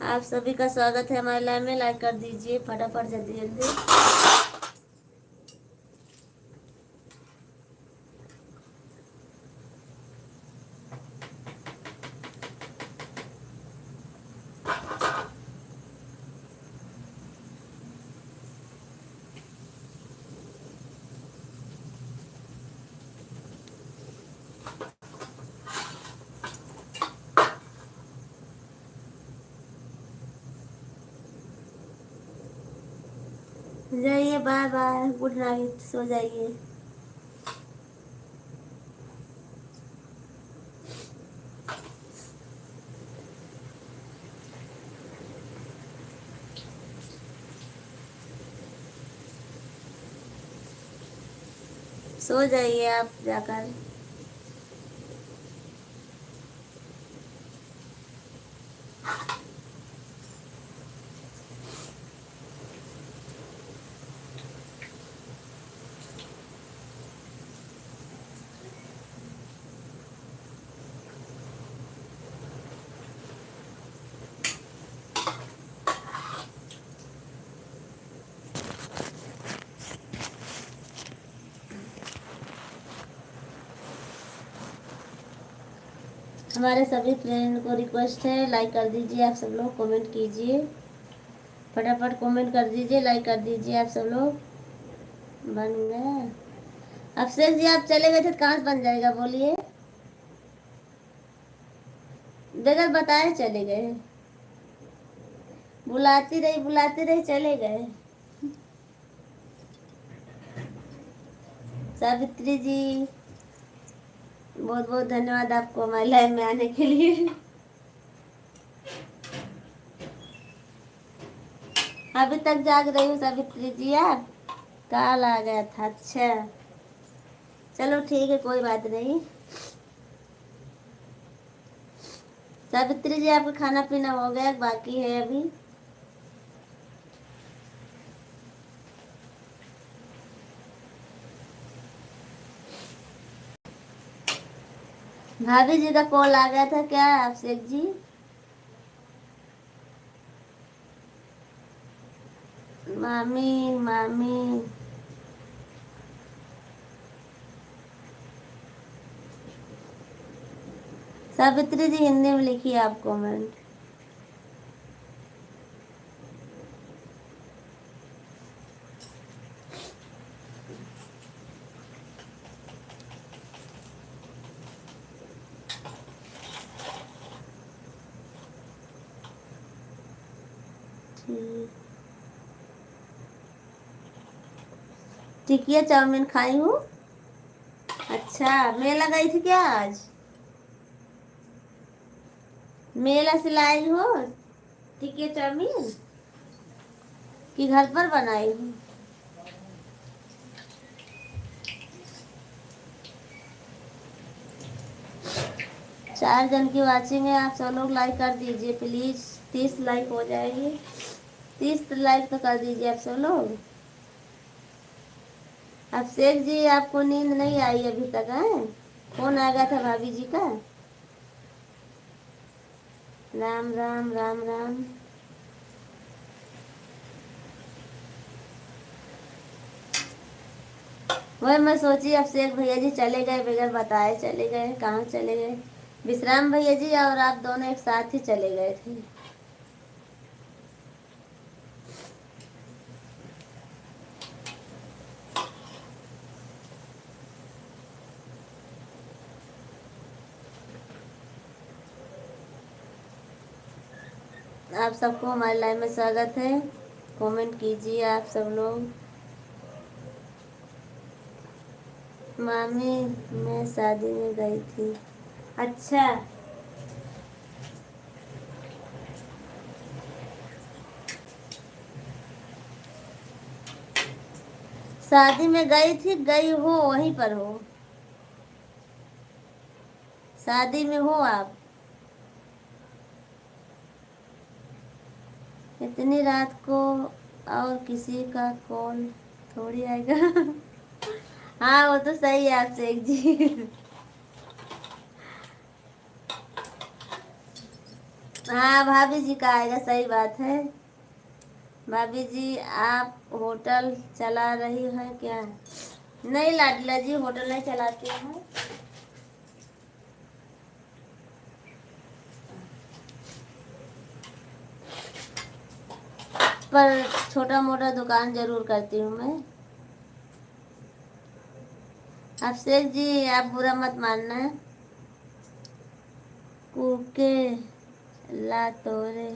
आप सभी का स्वागत है हमारे लाइव में। लाइक कर दीजिए फटाफट, जल्दी जल्दी। जाइए, बाय बाय, गुड नाइट, सो जाइए। सो जाइए आप जाकर। हमारे सभी फ्रेंड को रिक्वेस्ट है, लाइक कर दीजिए आप सब लोग, कमेंट कीजिए, फटाफट कमेंट कर दीजिए, लाइक कर दीजिए आप सब लोग। बन गया। अफसेख जी आप चले गए थे तो कहाँ से बन जाएगा बोलिए, बगैर बताए चले गए। बुलाती रही चले गए। सावित्री जी बहुत बहुत धन्यवाद आपको हमारे लाइव में आने के लिए। अभी तक जाग रही हूँ सावित्री जी आप, काल आ गया था। अच्छा चलो ठीक है, कोई बात नहीं। सावित्री जी आपका खाना पीना हो गया, बाकी है अभी? भाभी जी का कॉल आ गया था क्या अभिषेक जी? मामी मामी सावित्री जी हिंदी में लिखिए आप कमेंट। टिकिया चाउमीन खाई हूँ। अच्छा मेला गई थी क्या आज? मेला से लाई हो टिकिया चाउमीन कि घर पर बनाई हूँ? 4 जन की वाचिंग है, आप सब लोग लाइक कर दीजिए प्लीज। 30 लाइक हो जाएगी, 30 लाइक तो कर दीजिए आप सब लोग। अभिषेक जी आपको नींद नहीं आई अभी तक है? फोन आ गया था भाभी जी का। राम राम राम राम। वही मैं सोची अभिषेक भैया जी चले गए, बगैर बताए चले गए, कहाँ चले गए? विश्राम भैया जी और आप दोनों एक साथ ही चले गए थे। आप सबको हमारे लाइव में स्वागत है, कमेंट कीजिए आप सब लोग। मामी मैं शादी में गई थी। अच्छा शादी में गई थी, गई हो वहीं पर हो? शादी में हो आप? इतनी रात को और किसी का कॉल थोड़ी आएगा। हाँ वो तो सही है आप शेख जी। हाँ भाभी जी का आएगा, सही बात है। भाभी जी आप होटल चला रही है क्या? नहीं लाडला जी होटल नहीं चलाती हैं, पर छोटा मोटा दुकान जरूर करती हूँ मैं। अभिषेक जी आप बुरा मत मानना। कूके ला तोरे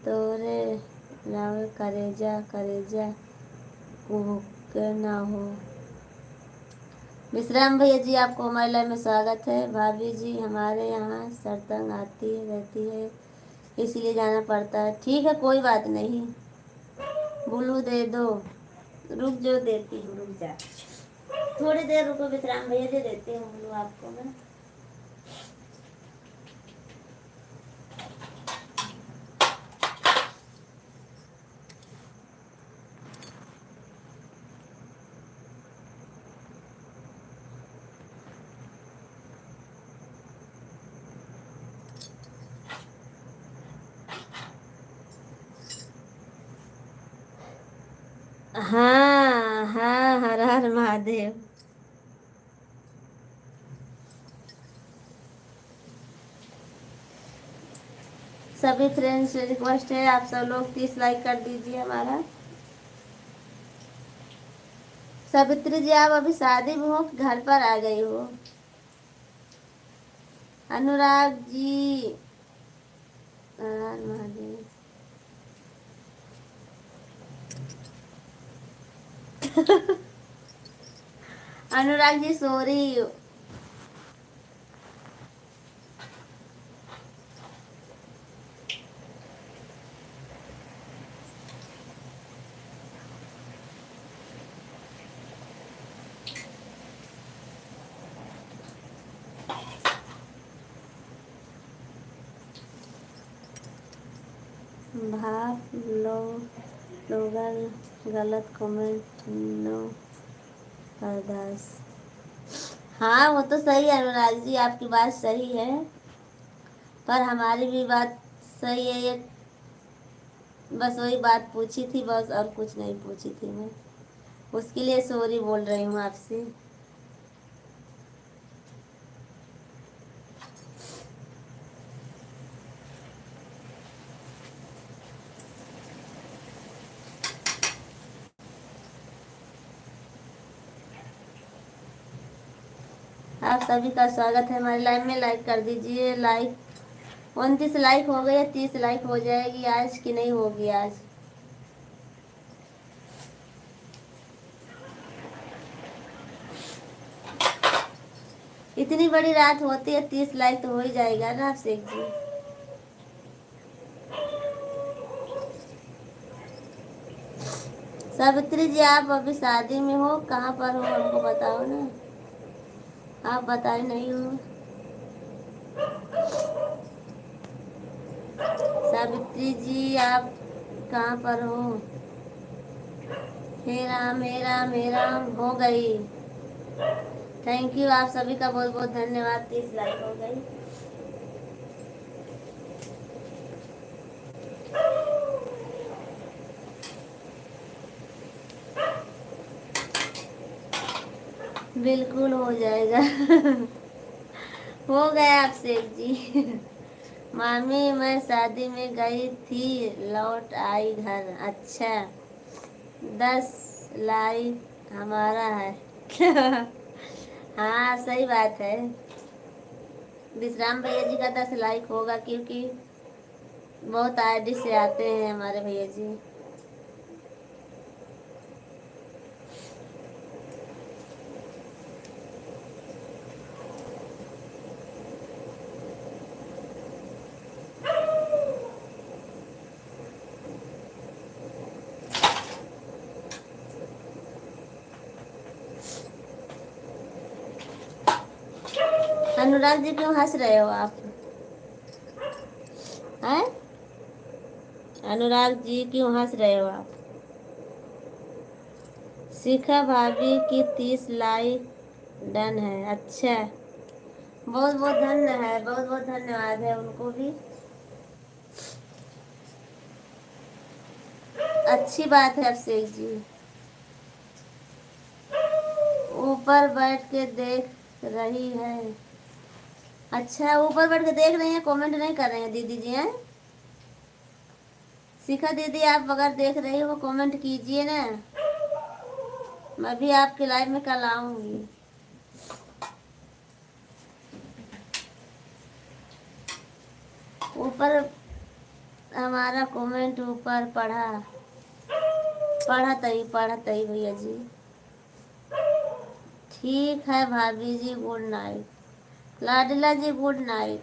तोरे लाओ करेजा करेजा कुहक ना हो। विश्राम भैया जी, आपको हमारे लाइव में स्वागत है। भाभी जी, हमारे यहाँ सरतंग आती रहती है इसलिए जाना पड़ता है। ठीक है, कोई बात नहीं। ब्लू दे दो। रुक जो, देती हूँ, रुक जा, थोड़ी देर रुको विश्राम भैया, दे देती हूँ ब्लू आपको मैं। हाँ हाँ, हर हर महादेव। सभी फ्रेंड्स से रिक्वेस्ट है, आप सब लोग 30 लाइक कर दीजिए हमारा। सावित्री जी, आप अभी शादी में हो कि घर पर आ गई हो? अनुराग जी, हर हर महादेव। अनुराग जी सॉरी। भाव लो लोगन गलत कमेंट नो बर्दाश्त। हाँ वो तो सही है अनुराग जी, आपकी बात सही है, पर हमारी भी बात सही है। ये बस वही बात पूछी थी बस, और कुछ नहीं पूछी थी मैं, उसके लिए सॉरी बोल रही हूँ आपसे। आप सभी का स्वागत है हमारे लाइव में। लाइक कर दीजिए। लाइक 29 लाइक हो गए, 30 लाइक हो जाएगी आज कि नहीं होगी आज? इतनी बड़ी रात होती है, 30 लाइक तो हो ही जाएगा ना आप शेख जी। सावित्री जी, आप अभी शादी में हो, कहाँ पर हो हमको बताओ ना, आप बताए नहीं हो। सावित्री जी, आप कहाँ पर हो? हे राम हे राम हे राम, हो गई। थैंक यू, आप सभी का बहुत बहुत धन्यवाद। 30 लाइक हो गई। बिल्कुल हो जाएगा। हो गया आप शेख जी। मामी, मैं शादी में गई थी, लौट आई घर। अच्छा, 10 लाइक हमारा है। हाँ सही बात है। विश्राम भैया जी का 10 लाइक होगा, क्योंकि बहुत आईडी से आते हैं हमारे भैया जी। अनुराग जी, क्यों हंस रहे हो आप? हैं? अनुराग जी, क्यों हंस रहे हो आप? शिखा भाभी की 30 लाइक डन है। अच्छा, बहुत बहुत धन्य है, बहुत बहुत धन्यवाद है उनको भी। अच्छी बात है अभिषेक जी। ऊपर बैठ के देख रही है। अच्छा, ऊपर बैठ के देख रही हैं, कमेंट नहीं कर रहे हैं दीदी जी हैं? शिखा दीदी, आप अगर देख रही हो कमेंट कीजिए ना, मैं भी आपके लाइव में कल आऊंगी। ऊपर हमारा कमेंट ऊपर पढ़ा पढ़त ही भैया जी। ठीक है भाभी जी, गुड नाइट। लाडला जी गुड नाइट।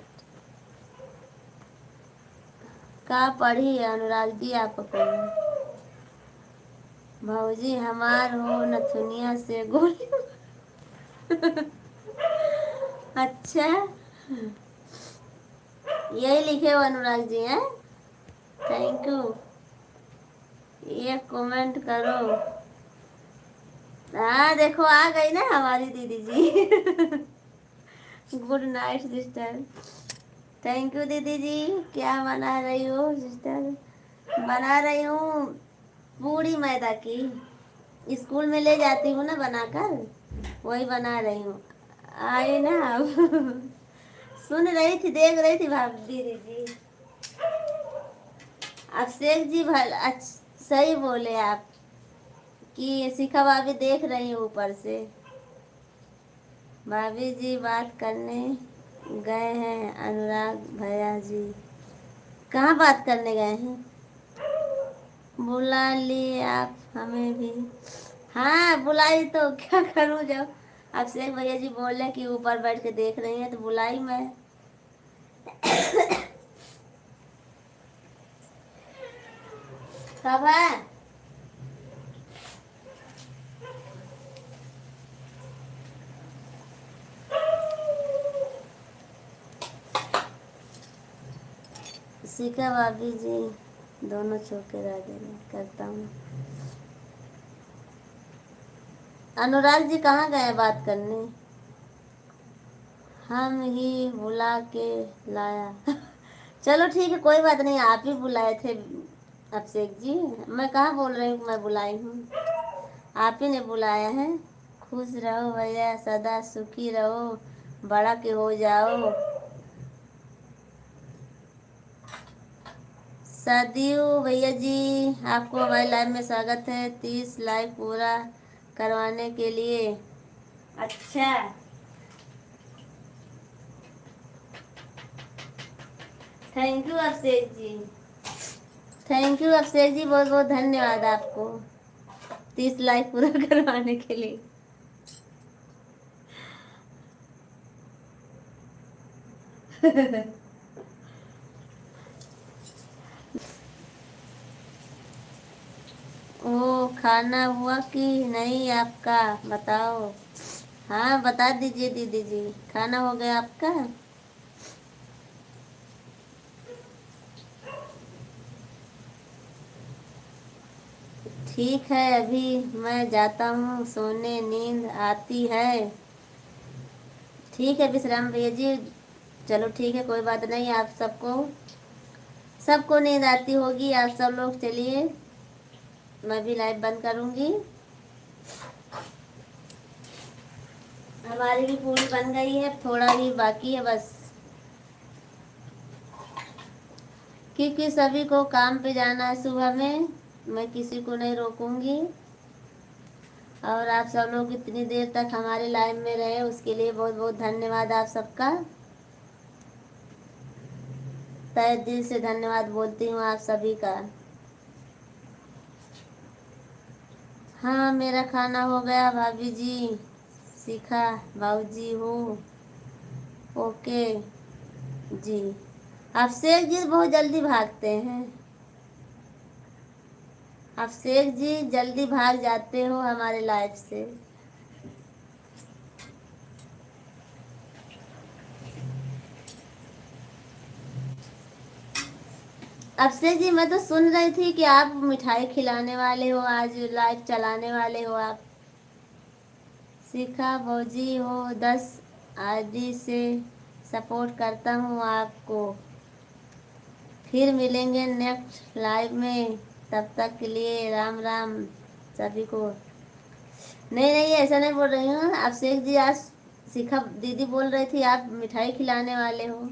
का पढ़ी है अनुराग जी आपको कमेंट? भाऊजी हमार हो नथुनिया से गोली। अच्छा, यही लिखे हो अनुराग जी हैं। Thank you. ये कमेंट करो। हाँ देखो आ गई ना हमारी दीदी जी। Good night sister. Thank you दीदी जी। क्या बना रही हो सिस्टर? बना रही हूँ पूरी मैदा की। स्कूल में ले जाती हूँ ना बनाकर, वही बना रही हूँ। आए ना अब। सुन रही थी, देख रही थी भाभी दीदी जी। अभिषेक जी सही बोले आप कि शिखा भाभी देख रही हूँ ऊपर से। भाभी जी बात करने गए हैं अनुराग भैया जी। कहाँ बात करने गए हैं? बुला लिए आप हमें भी। हाँ बुलाई तो क्या करूँ, जब अभिषेक भैया जी बोले कि ऊपर बैठ के देख रही हैं तो बुलाई मैं। कब है? शिखा भाभी जी दोनों चौके रह देने करता हूँ। अनुराग जी कहाँ गए बात करने? हम ही बुला के लाया। चलो ठीक है, कोई बात नहीं, आप ही बुलाए थे अभिषेक जी। मैं कहाँ बोल रही हूँ मैं बुलाई हूँ, आप ही ने बुलाया है। खुश रहो भैया, सदा सुखी रहो, बड़ा के हो जाओ। सदियो भैया जी आपको हमारे लाइव में स्वागत है, 30 लाइव पूरा करवाने के लिए। अच्छा, thank you Abhishek ji. Thank you Abhishek ji, बहुत बहुत धन्यवाद आपको 30 लाइक पूरा करवाने के लिए। ओ खाना हुआ कि नहीं आपका, बताओ। हाँ बता दीजिए दीदी जी, खाना हो गया आपका? ठीक है, अभी मैं जाता हूँ सोने, नींद आती है। ठीक है विश्राम भैया जी। चलो ठीक है, कोई बात नहीं। आप सबको नींद आती होगी, आप सब लोग चलिए, मैं भी लाइव बंद करूँगी। हमारी भी पूरी बन गई है, थोड़ा ही बाकी है बस, क्योंकि सभी को काम पे जाना है सुबह में, मैं किसी को नहीं रोकूंगी। और आप सब लोग इतनी देर तक हमारे लाइव में रहे उसके लिए बहुत बहुत धन्यवाद आप सबका। तहे दिल से धन्यवाद बोलती हूँ आप सभी का। हाँ मेरा खाना हो गया भाभी जी। शिखा भाऊजी हो। ओके जी। अभिषेक जी बहुत जल्दी भागते हैं, अभिषेक जी जल्दी भाग जाते हो हमारे लाइफ से। अभिषेक जी मैं तो सुन रही थी कि आप मिठाई खिलाने वाले हो, आज लाइव चलाने वाले हो आप। शिखा भौजी हो 10 आईडी से सपोर्ट करता हूँ आपको। फिर मिलेंगे नेक्स्ट लाइव में, तब तक के लिए राम राम सभी को। नहीं नहीं ऐसा नहीं बोल रही हूँ अभिषेक जी, आज शिखा दीदी बोल रही थी आप मिठाई खिलाने वाले हो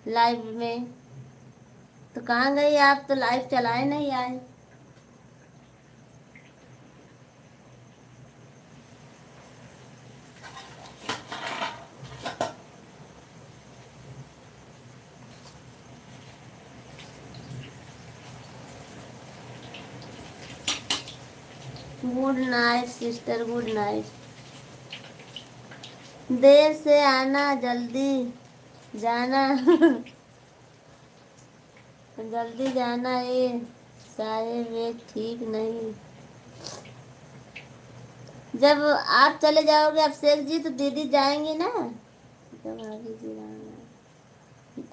लाइव में, तो कहाँ गई आप, तो लाइव चलाए नहीं आए। Good night sister, good night. देर से आना जल्दी जाना जल्दी जाना, ये सारे वे ठीक नहीं। जब आप चले जाओगे अभिषेक जी तो दीदी जाएंगी ना। जब भाभी जी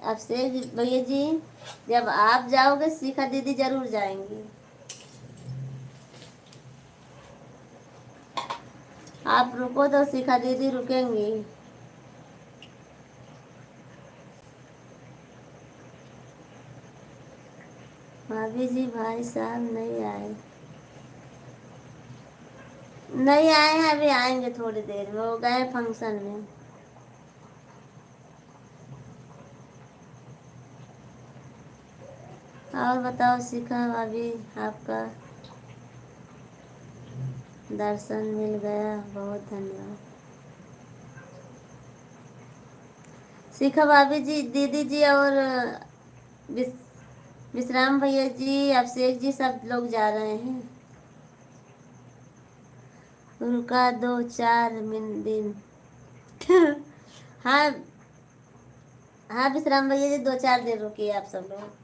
अभिषेक भैया जी, जब आप जाओगे शिखा दीदी जरूर जाएंगी। आप रुको तो शिखा दीदी रुकेंगी। भाभी जी भाई साहब नहीं आए, नहीं आए हैं, अभी आएंगे थोड़ी देर में, वो गए फंक्शन में। और बताओ शिखा भाभी, आपका दर्शन मिल गया, बहुत धन्यवाद। शिखा भाभी जी, दीदी जी और विश्राम भैया जी, अभिषेक जी सब लोग जा रहे हैं। रुका 2-4 दिन हाँ हाँ विश्राम भैया जी, 2-4 दिन रुकिए आप सब लोग।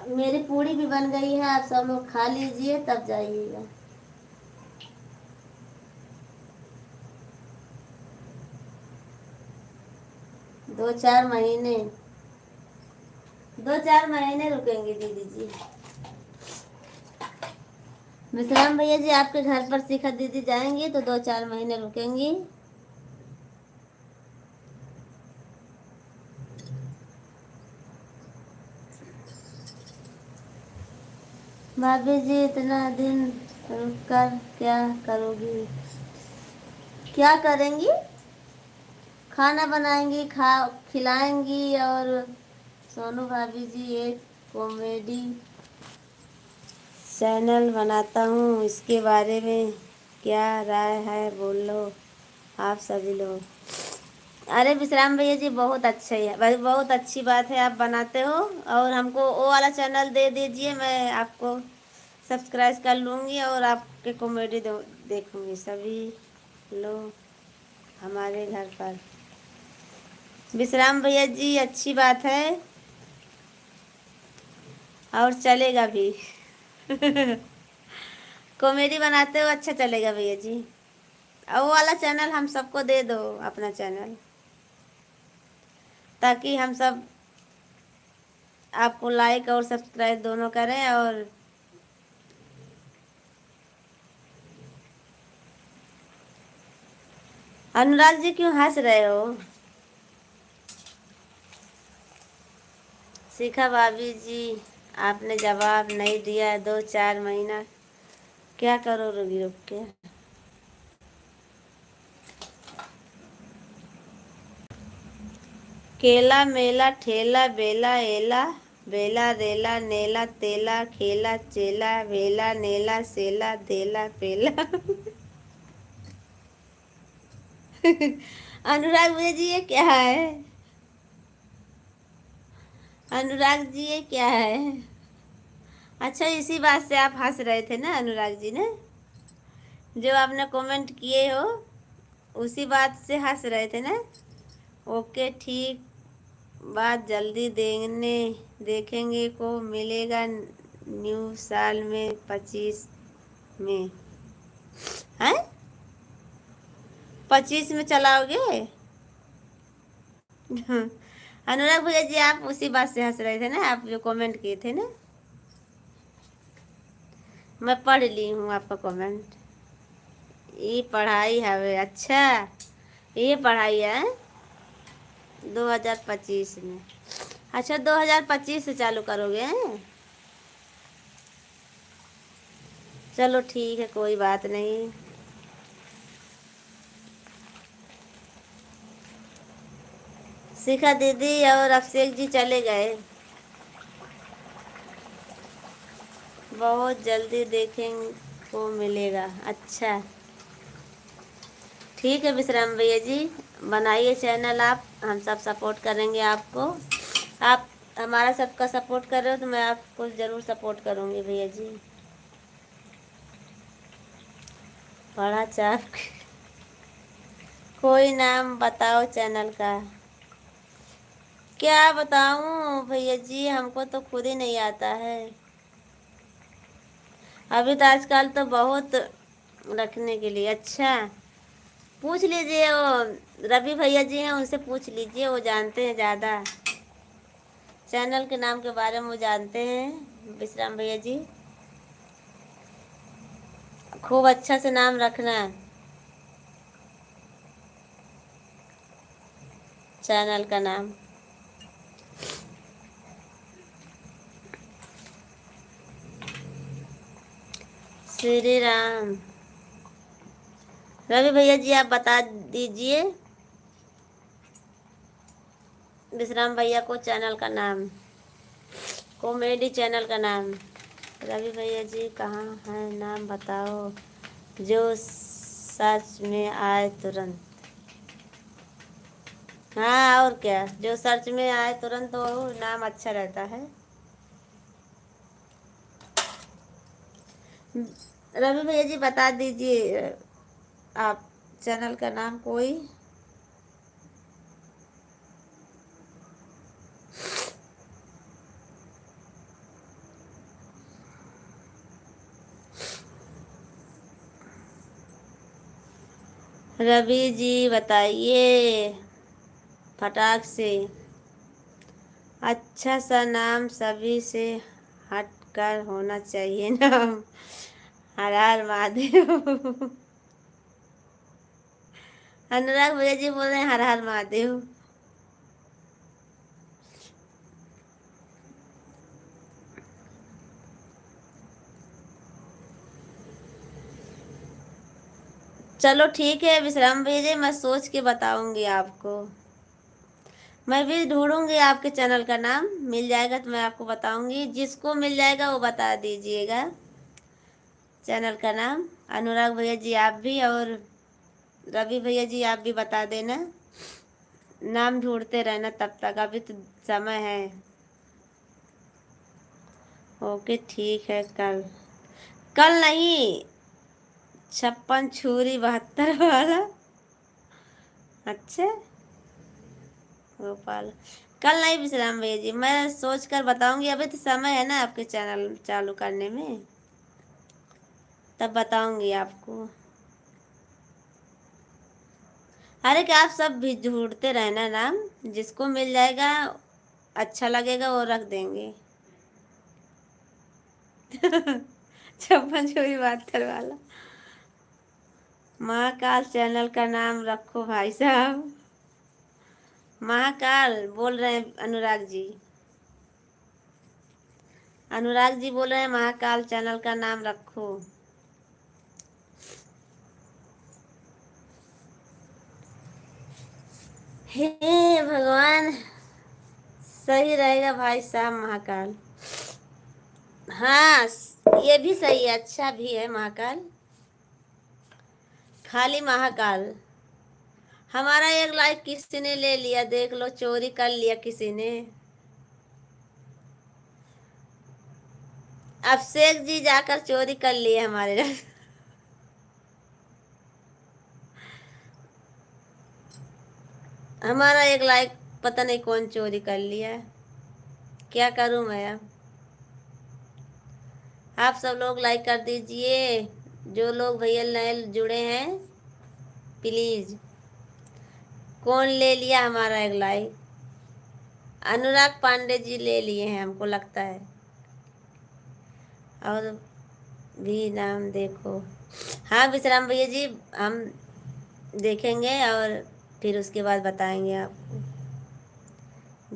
मेरी पूड़ी भी बन गई है, आप सब लोग खा लीजिए तब जाइएगा। दो चार महीने 2-4 महीने रुकेंगे दीदी जी। विश्राम भैया जी, आपके घर पर शिखा दीदी जाएंगी तो 2-4 महीने रुकेंगी। भाभी जी इतना दिन रुक कर क्या करोगी? क्या करेंगी? खाना बनाएंगी, खिलाएंगी। और सोनू भाभी जी एक कॉमेडी चैनल बनाता हूँ, इसके बारे में क्या राय है बोलो आप सभी लोग। अरे विश्राम भैया जी, बहुत अच्छा ही है भाई, बहुत अच्छी बात है आप बनाते हो। और हमको वो वाला चैनल दे दीजिए, मैं आपको सब्सक्राइब कर लूँगी और आपके कॉमेडी देखूँगी सभी लोग हमारे घर पर। विश्राम भैया जी अच्छी बात है और चलेगा भी कॉमेडी बनाते हो, अच्छा चलेगा भैया जी। और वो वाला चैनल हम सबको दे दो, अपना चैनल, ताकि हम सब आपको लाइक और सब्सक्राइब दोनों करें। और अनुराग जी क्यों हंस रहे हो? शिखा भाभी जी, आपने जवाब नहीं दिया। 2-4 महीना क्या करोगी रुक के? केला मेला ठेला बेला एला, बेला रेला नेला तेला खेला चेला वेला नेला सेला धेला पेला अनुराग भैया जी ये क्या है? अनुराग जी ये क्या है? अच्छा, इसी बात से आप हंस रहे थे ना अनुराग जी ने? जो आपने कमेंट किए हो उसी बात से हंस रहे थे ना? ओके ठीक, बात जल्दी देखेंगे को मिलेगा न्यू साल में 25 में। हैं? 25 में चलाओगे? अनुराग भैया जी, आप उसी बात से हंस रहे थे ना, आप जो कमेंट किए थे ना? मैं पढ़ ली हूँ आपका कमेंट। ये पढ़ाई है? अच्छा, ये पढ़ाई है 2025 में। अच्छा, 2025 से चालू करोगे? चलो ठीक है, कोई बात नहीं। शिखा दीदी और अभिषेक जी चले गए, बहुत जल्दी देखेंगे को मिलेगा। अच्छा ठीक है विश्राम भैया जी, बनाइए चैनल आप, हम सब सपोर्ट करेंगे आपको। आप हमारा सबका सपोर्ट कर रहे हो तो मैं आपको ज़रूर सपोर्ट करूँगी भैया जी। बड़ा चाप कोई नाम बताओ चैनल का। क्या बताऊँ भैया जी, हमको तो खुद ही नहीं आता है। अभी तो आजकल तो बहुत रखने के लिए। अच्छा, पूछ लीजिए, वो रवि भैया जी हैं, उनसे पूछ लीजिए, वो जानते हैं ज़्यादा चैनल के नाम के बारे में, वो जानते हैं विश्राम भैया जी। खूब अच्छा से नाम रखना चैनल का नाम। श्री राम। रवि भैया जी आप बता दीजिए विश्राम भैया को चैनल का नाम, कॉमेडी चैनल का नाम। रवि भैया जी कहाँ है, नाम बताओ जो सर्च में आए तुरंत। हाँ और क्या, जो सर्च में आए तुरंत वो नाम अच्छा रहता है। रवि भैया जी बता दीजिए आप चैनल का नाम कोई। रवि जी बताइए फटाक से। अच्छा सा नाम, सभी से हटकर होना चाहिए नाम। हर हर महादेव। अनुराग भैया जी बोल रहे हैं हर हर महादेव। चलो ठीक है विश्राम भैया जी, मैं सोच के बताऊंगी आपको। मैं भी ढूंढूंगी आपके चैनल का नाम, मिल जाएगा तो मैं आपको बताऊंगी। जिसको मिल जाएगा वो बता दीजिएगा चैनल का नाम। अनुराग भैया जी आप भी, और रवि भैया जी आप भी बता देना। नाम ढूंढते रहना तब तक, अभी तो समय है। ओके ठीक है। कल, कल नहीं, 56 छुरी 72 वाला। अच्छा, गोपाल कल नहीं विश्राम भैया जी, मैं सोच कर बताऊंगी। अभी तो समय है ना आपके चैनल चालू करने में, तब बताऊंगी आपको। अरे क्या, आप सब भी ढूंढते रहना नाम, जिसको मिल जाएगा अच्छा लगेगा वो रख देंगे। 56 छुरी 72 वाला। महाकाल चैनल का नाम रखो भाई साहब। महाकाल बोल रहे हैं अनुराग जी। अनुराग जी बोल रहे हैं महाकाल चैनल का नाम रखो। हे भगवान, सही रहेगा भाई साहब महाकाल। हाँ, ये भी सही है, अच्छा भी है महाकाल। खाली महाकाल। हमारा एक लाइक किसी ने ले लिया, देख लो, चोरी कर लिया किसी ने। अभिषेक जी जाकर चोरी कर लिए हमारे। हमारा एक लाइक पता नहीं कौन चोरी कर लिया। क्या करूं मैं अब। आप सब लोग लाइक कर दीजिए, जो लोग भैया नए जुड़े हैं प्लीज। कौन ले लिया हमारा एक लाइक। अनुराग पांडे जी ले लिए हैं हमको लगता है। और भी नाम देखो। हाँ विश्राम भैया जी, हम देखेंगे और फिर उसके बाद बताएंगे आपको।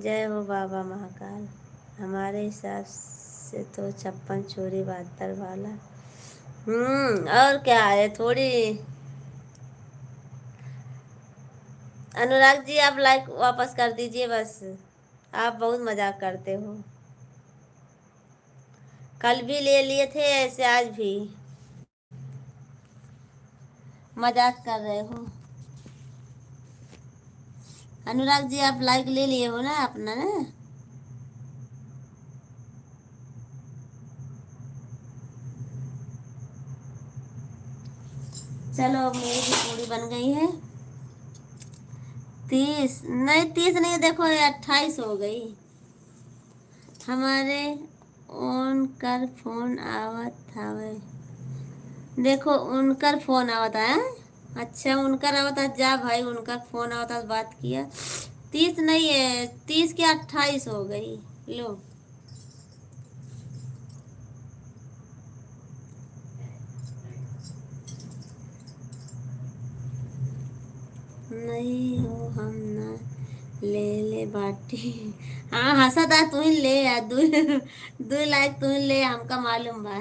जय हो बाबा महाकाल। हमारे हिसाब से तो 56 छुरी 72 वाला। और क्या है थोड़ी। अनुराग जी आप लाइक वापस कर दीजिए बस, आप बहुत मजाक करते हो। कल भी ले लिए थे ऐसे, आज भी मजाक कर रहे हो। अनुराग जी आप लाइक ले लिए हो ना अपना ना। चलो अब मेरी भी पूरी बन गई है। 30 नहीं, 30 नहीं, देखो ये 28 हो गई। हमारे उनकर फोन आवत हवे। देखो उनकर फोन आवत है। अच्छा उनकर आवत है, जा भाई उनका फोन आवत है, बात किया। 30 नहीं है, 30 की 28 हो गई। लो नहीं हो हम ना ले ले बाटी। हाँ हंसा था तू ही ले यार, दू लाइक तू ही ले, हमका मालूम बा।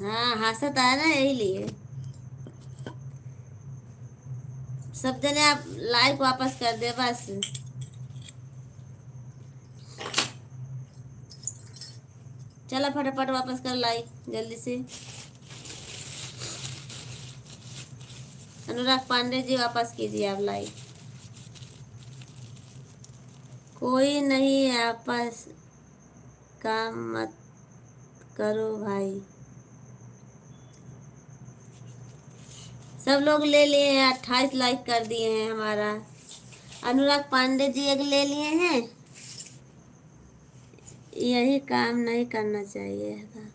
हाँ हंसा था ना, यही लिए। सब जने आप लाइक वापस कर दे बस। चला फटाफट वापस कर लाइक जल्दी से। अनुराग पांडे जी वापस कीजिए आप लाइक। कोई नहीं आपस काम मत करो भाई। सब लोग ले लिए हैं, 28 लाइक कर दिए हैं हमारा। अनुराग पांडे जी एक ले लिए हैं। यही काम नहीं करना चाहिए था।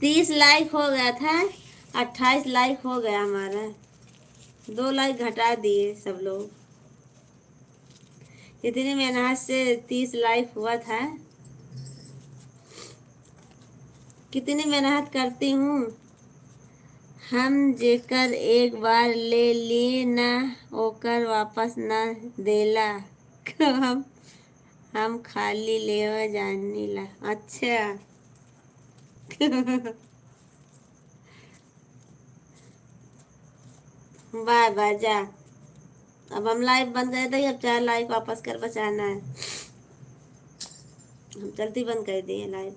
30 लाइक हो गया था, 28 लाइक हो गया हमारा। 2 लाइक घटा दिए सब लोग। इतनी मेहनत से 30 लाइक हुआ था। कितनी मेहनत करती हूँ। हम जेकर एक बार ले लिए ना ओकर वापस ना देला। हम खाली लेवा जानी ला। अच्छा। बाय बाय जा। अब हम लाइव बंद कर दें, अब 4 लाइक वापस कर बचाना है। हम जल्दी बंद कर दिए लाइव।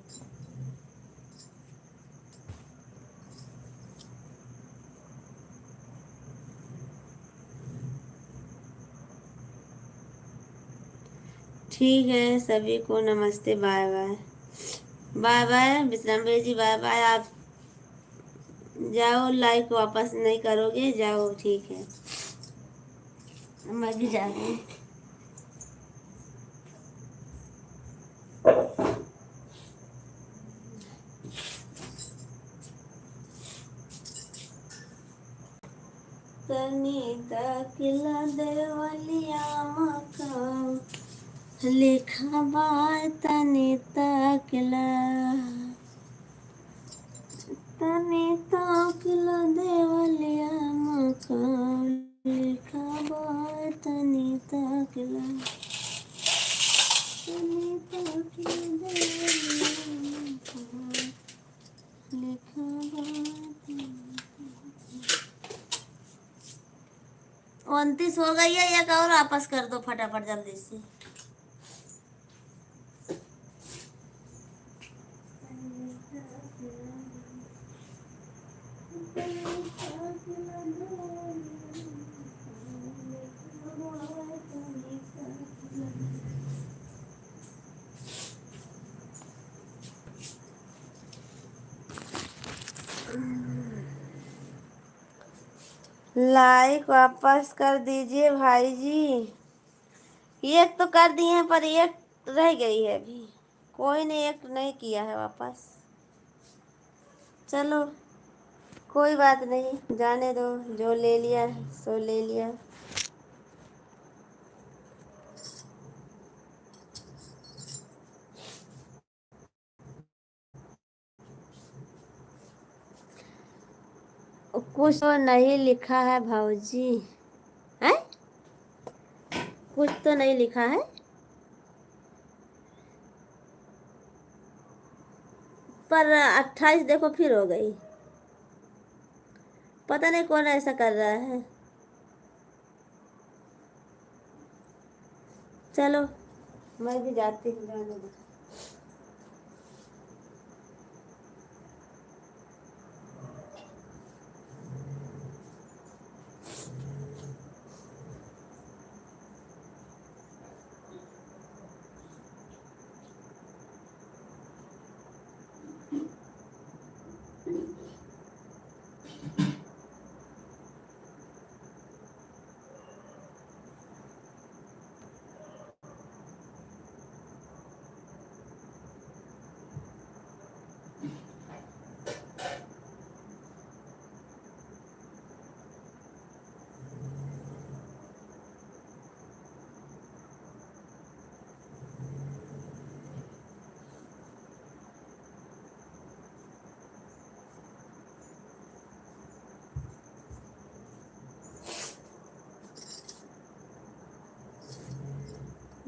ठीक है सभी को नमस्ते, बाय बाय। बाय बाय विश्राम भाई जी, बाय बाय। आप जाओ, लाइक वापस नहीं करोगे, जाओ ठीक है। मैं भी जा रही हूँ। तनी तकला देवलिया मका लिखा बाय तनी तकला। तनी तकला देवलिया मका लिखा बाय तनी तकला। तनी तकला देवलिया मका लिखा बाय। 29 हो गई है, एक और वापस कर दो फटाफट जल्दी से। लाइक वापस कर दीजिए भाई जी। एक तो कर दिए हैं पर एक रह गई है अभी। कोई ने एक नहीं किया है वापस। चलो कोई बात नहीं, जाने दो, जो ले लिया सो ले लिया। कुछ तो नहीं लिखा है भाऊजी। है कुछ तो नहीं लिखा है। पर 28 देखो फिर हो गई। पता नहीं कौन ऐसा कर रहा है। चलो मैं भी जाती हूँ, जाने दो।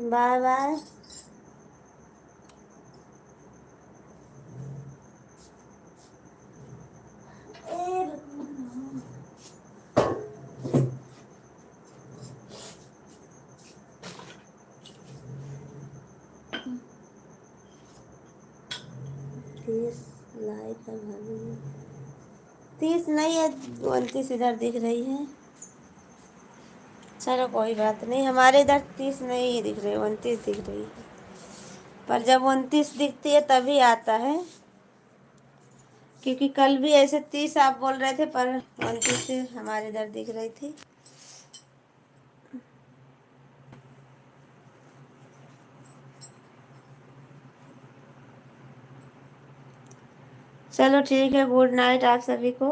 Bye bye. तीस लाइक है भाभी, 30 नहीं है, 29 इधर दिख रही है। चलो कोई बात नहीं, हमारे इधर 30 नहीं दिख रही, 29 दिख रही है। पर जब 29 दिखती है तभी आता है, क्योंकि कल भी ऐसे 30 आप बोल रहे थे पर 29 हमारे इधर दिख रही थी। चलो ठीक है, गुड नाइट आप सभी को।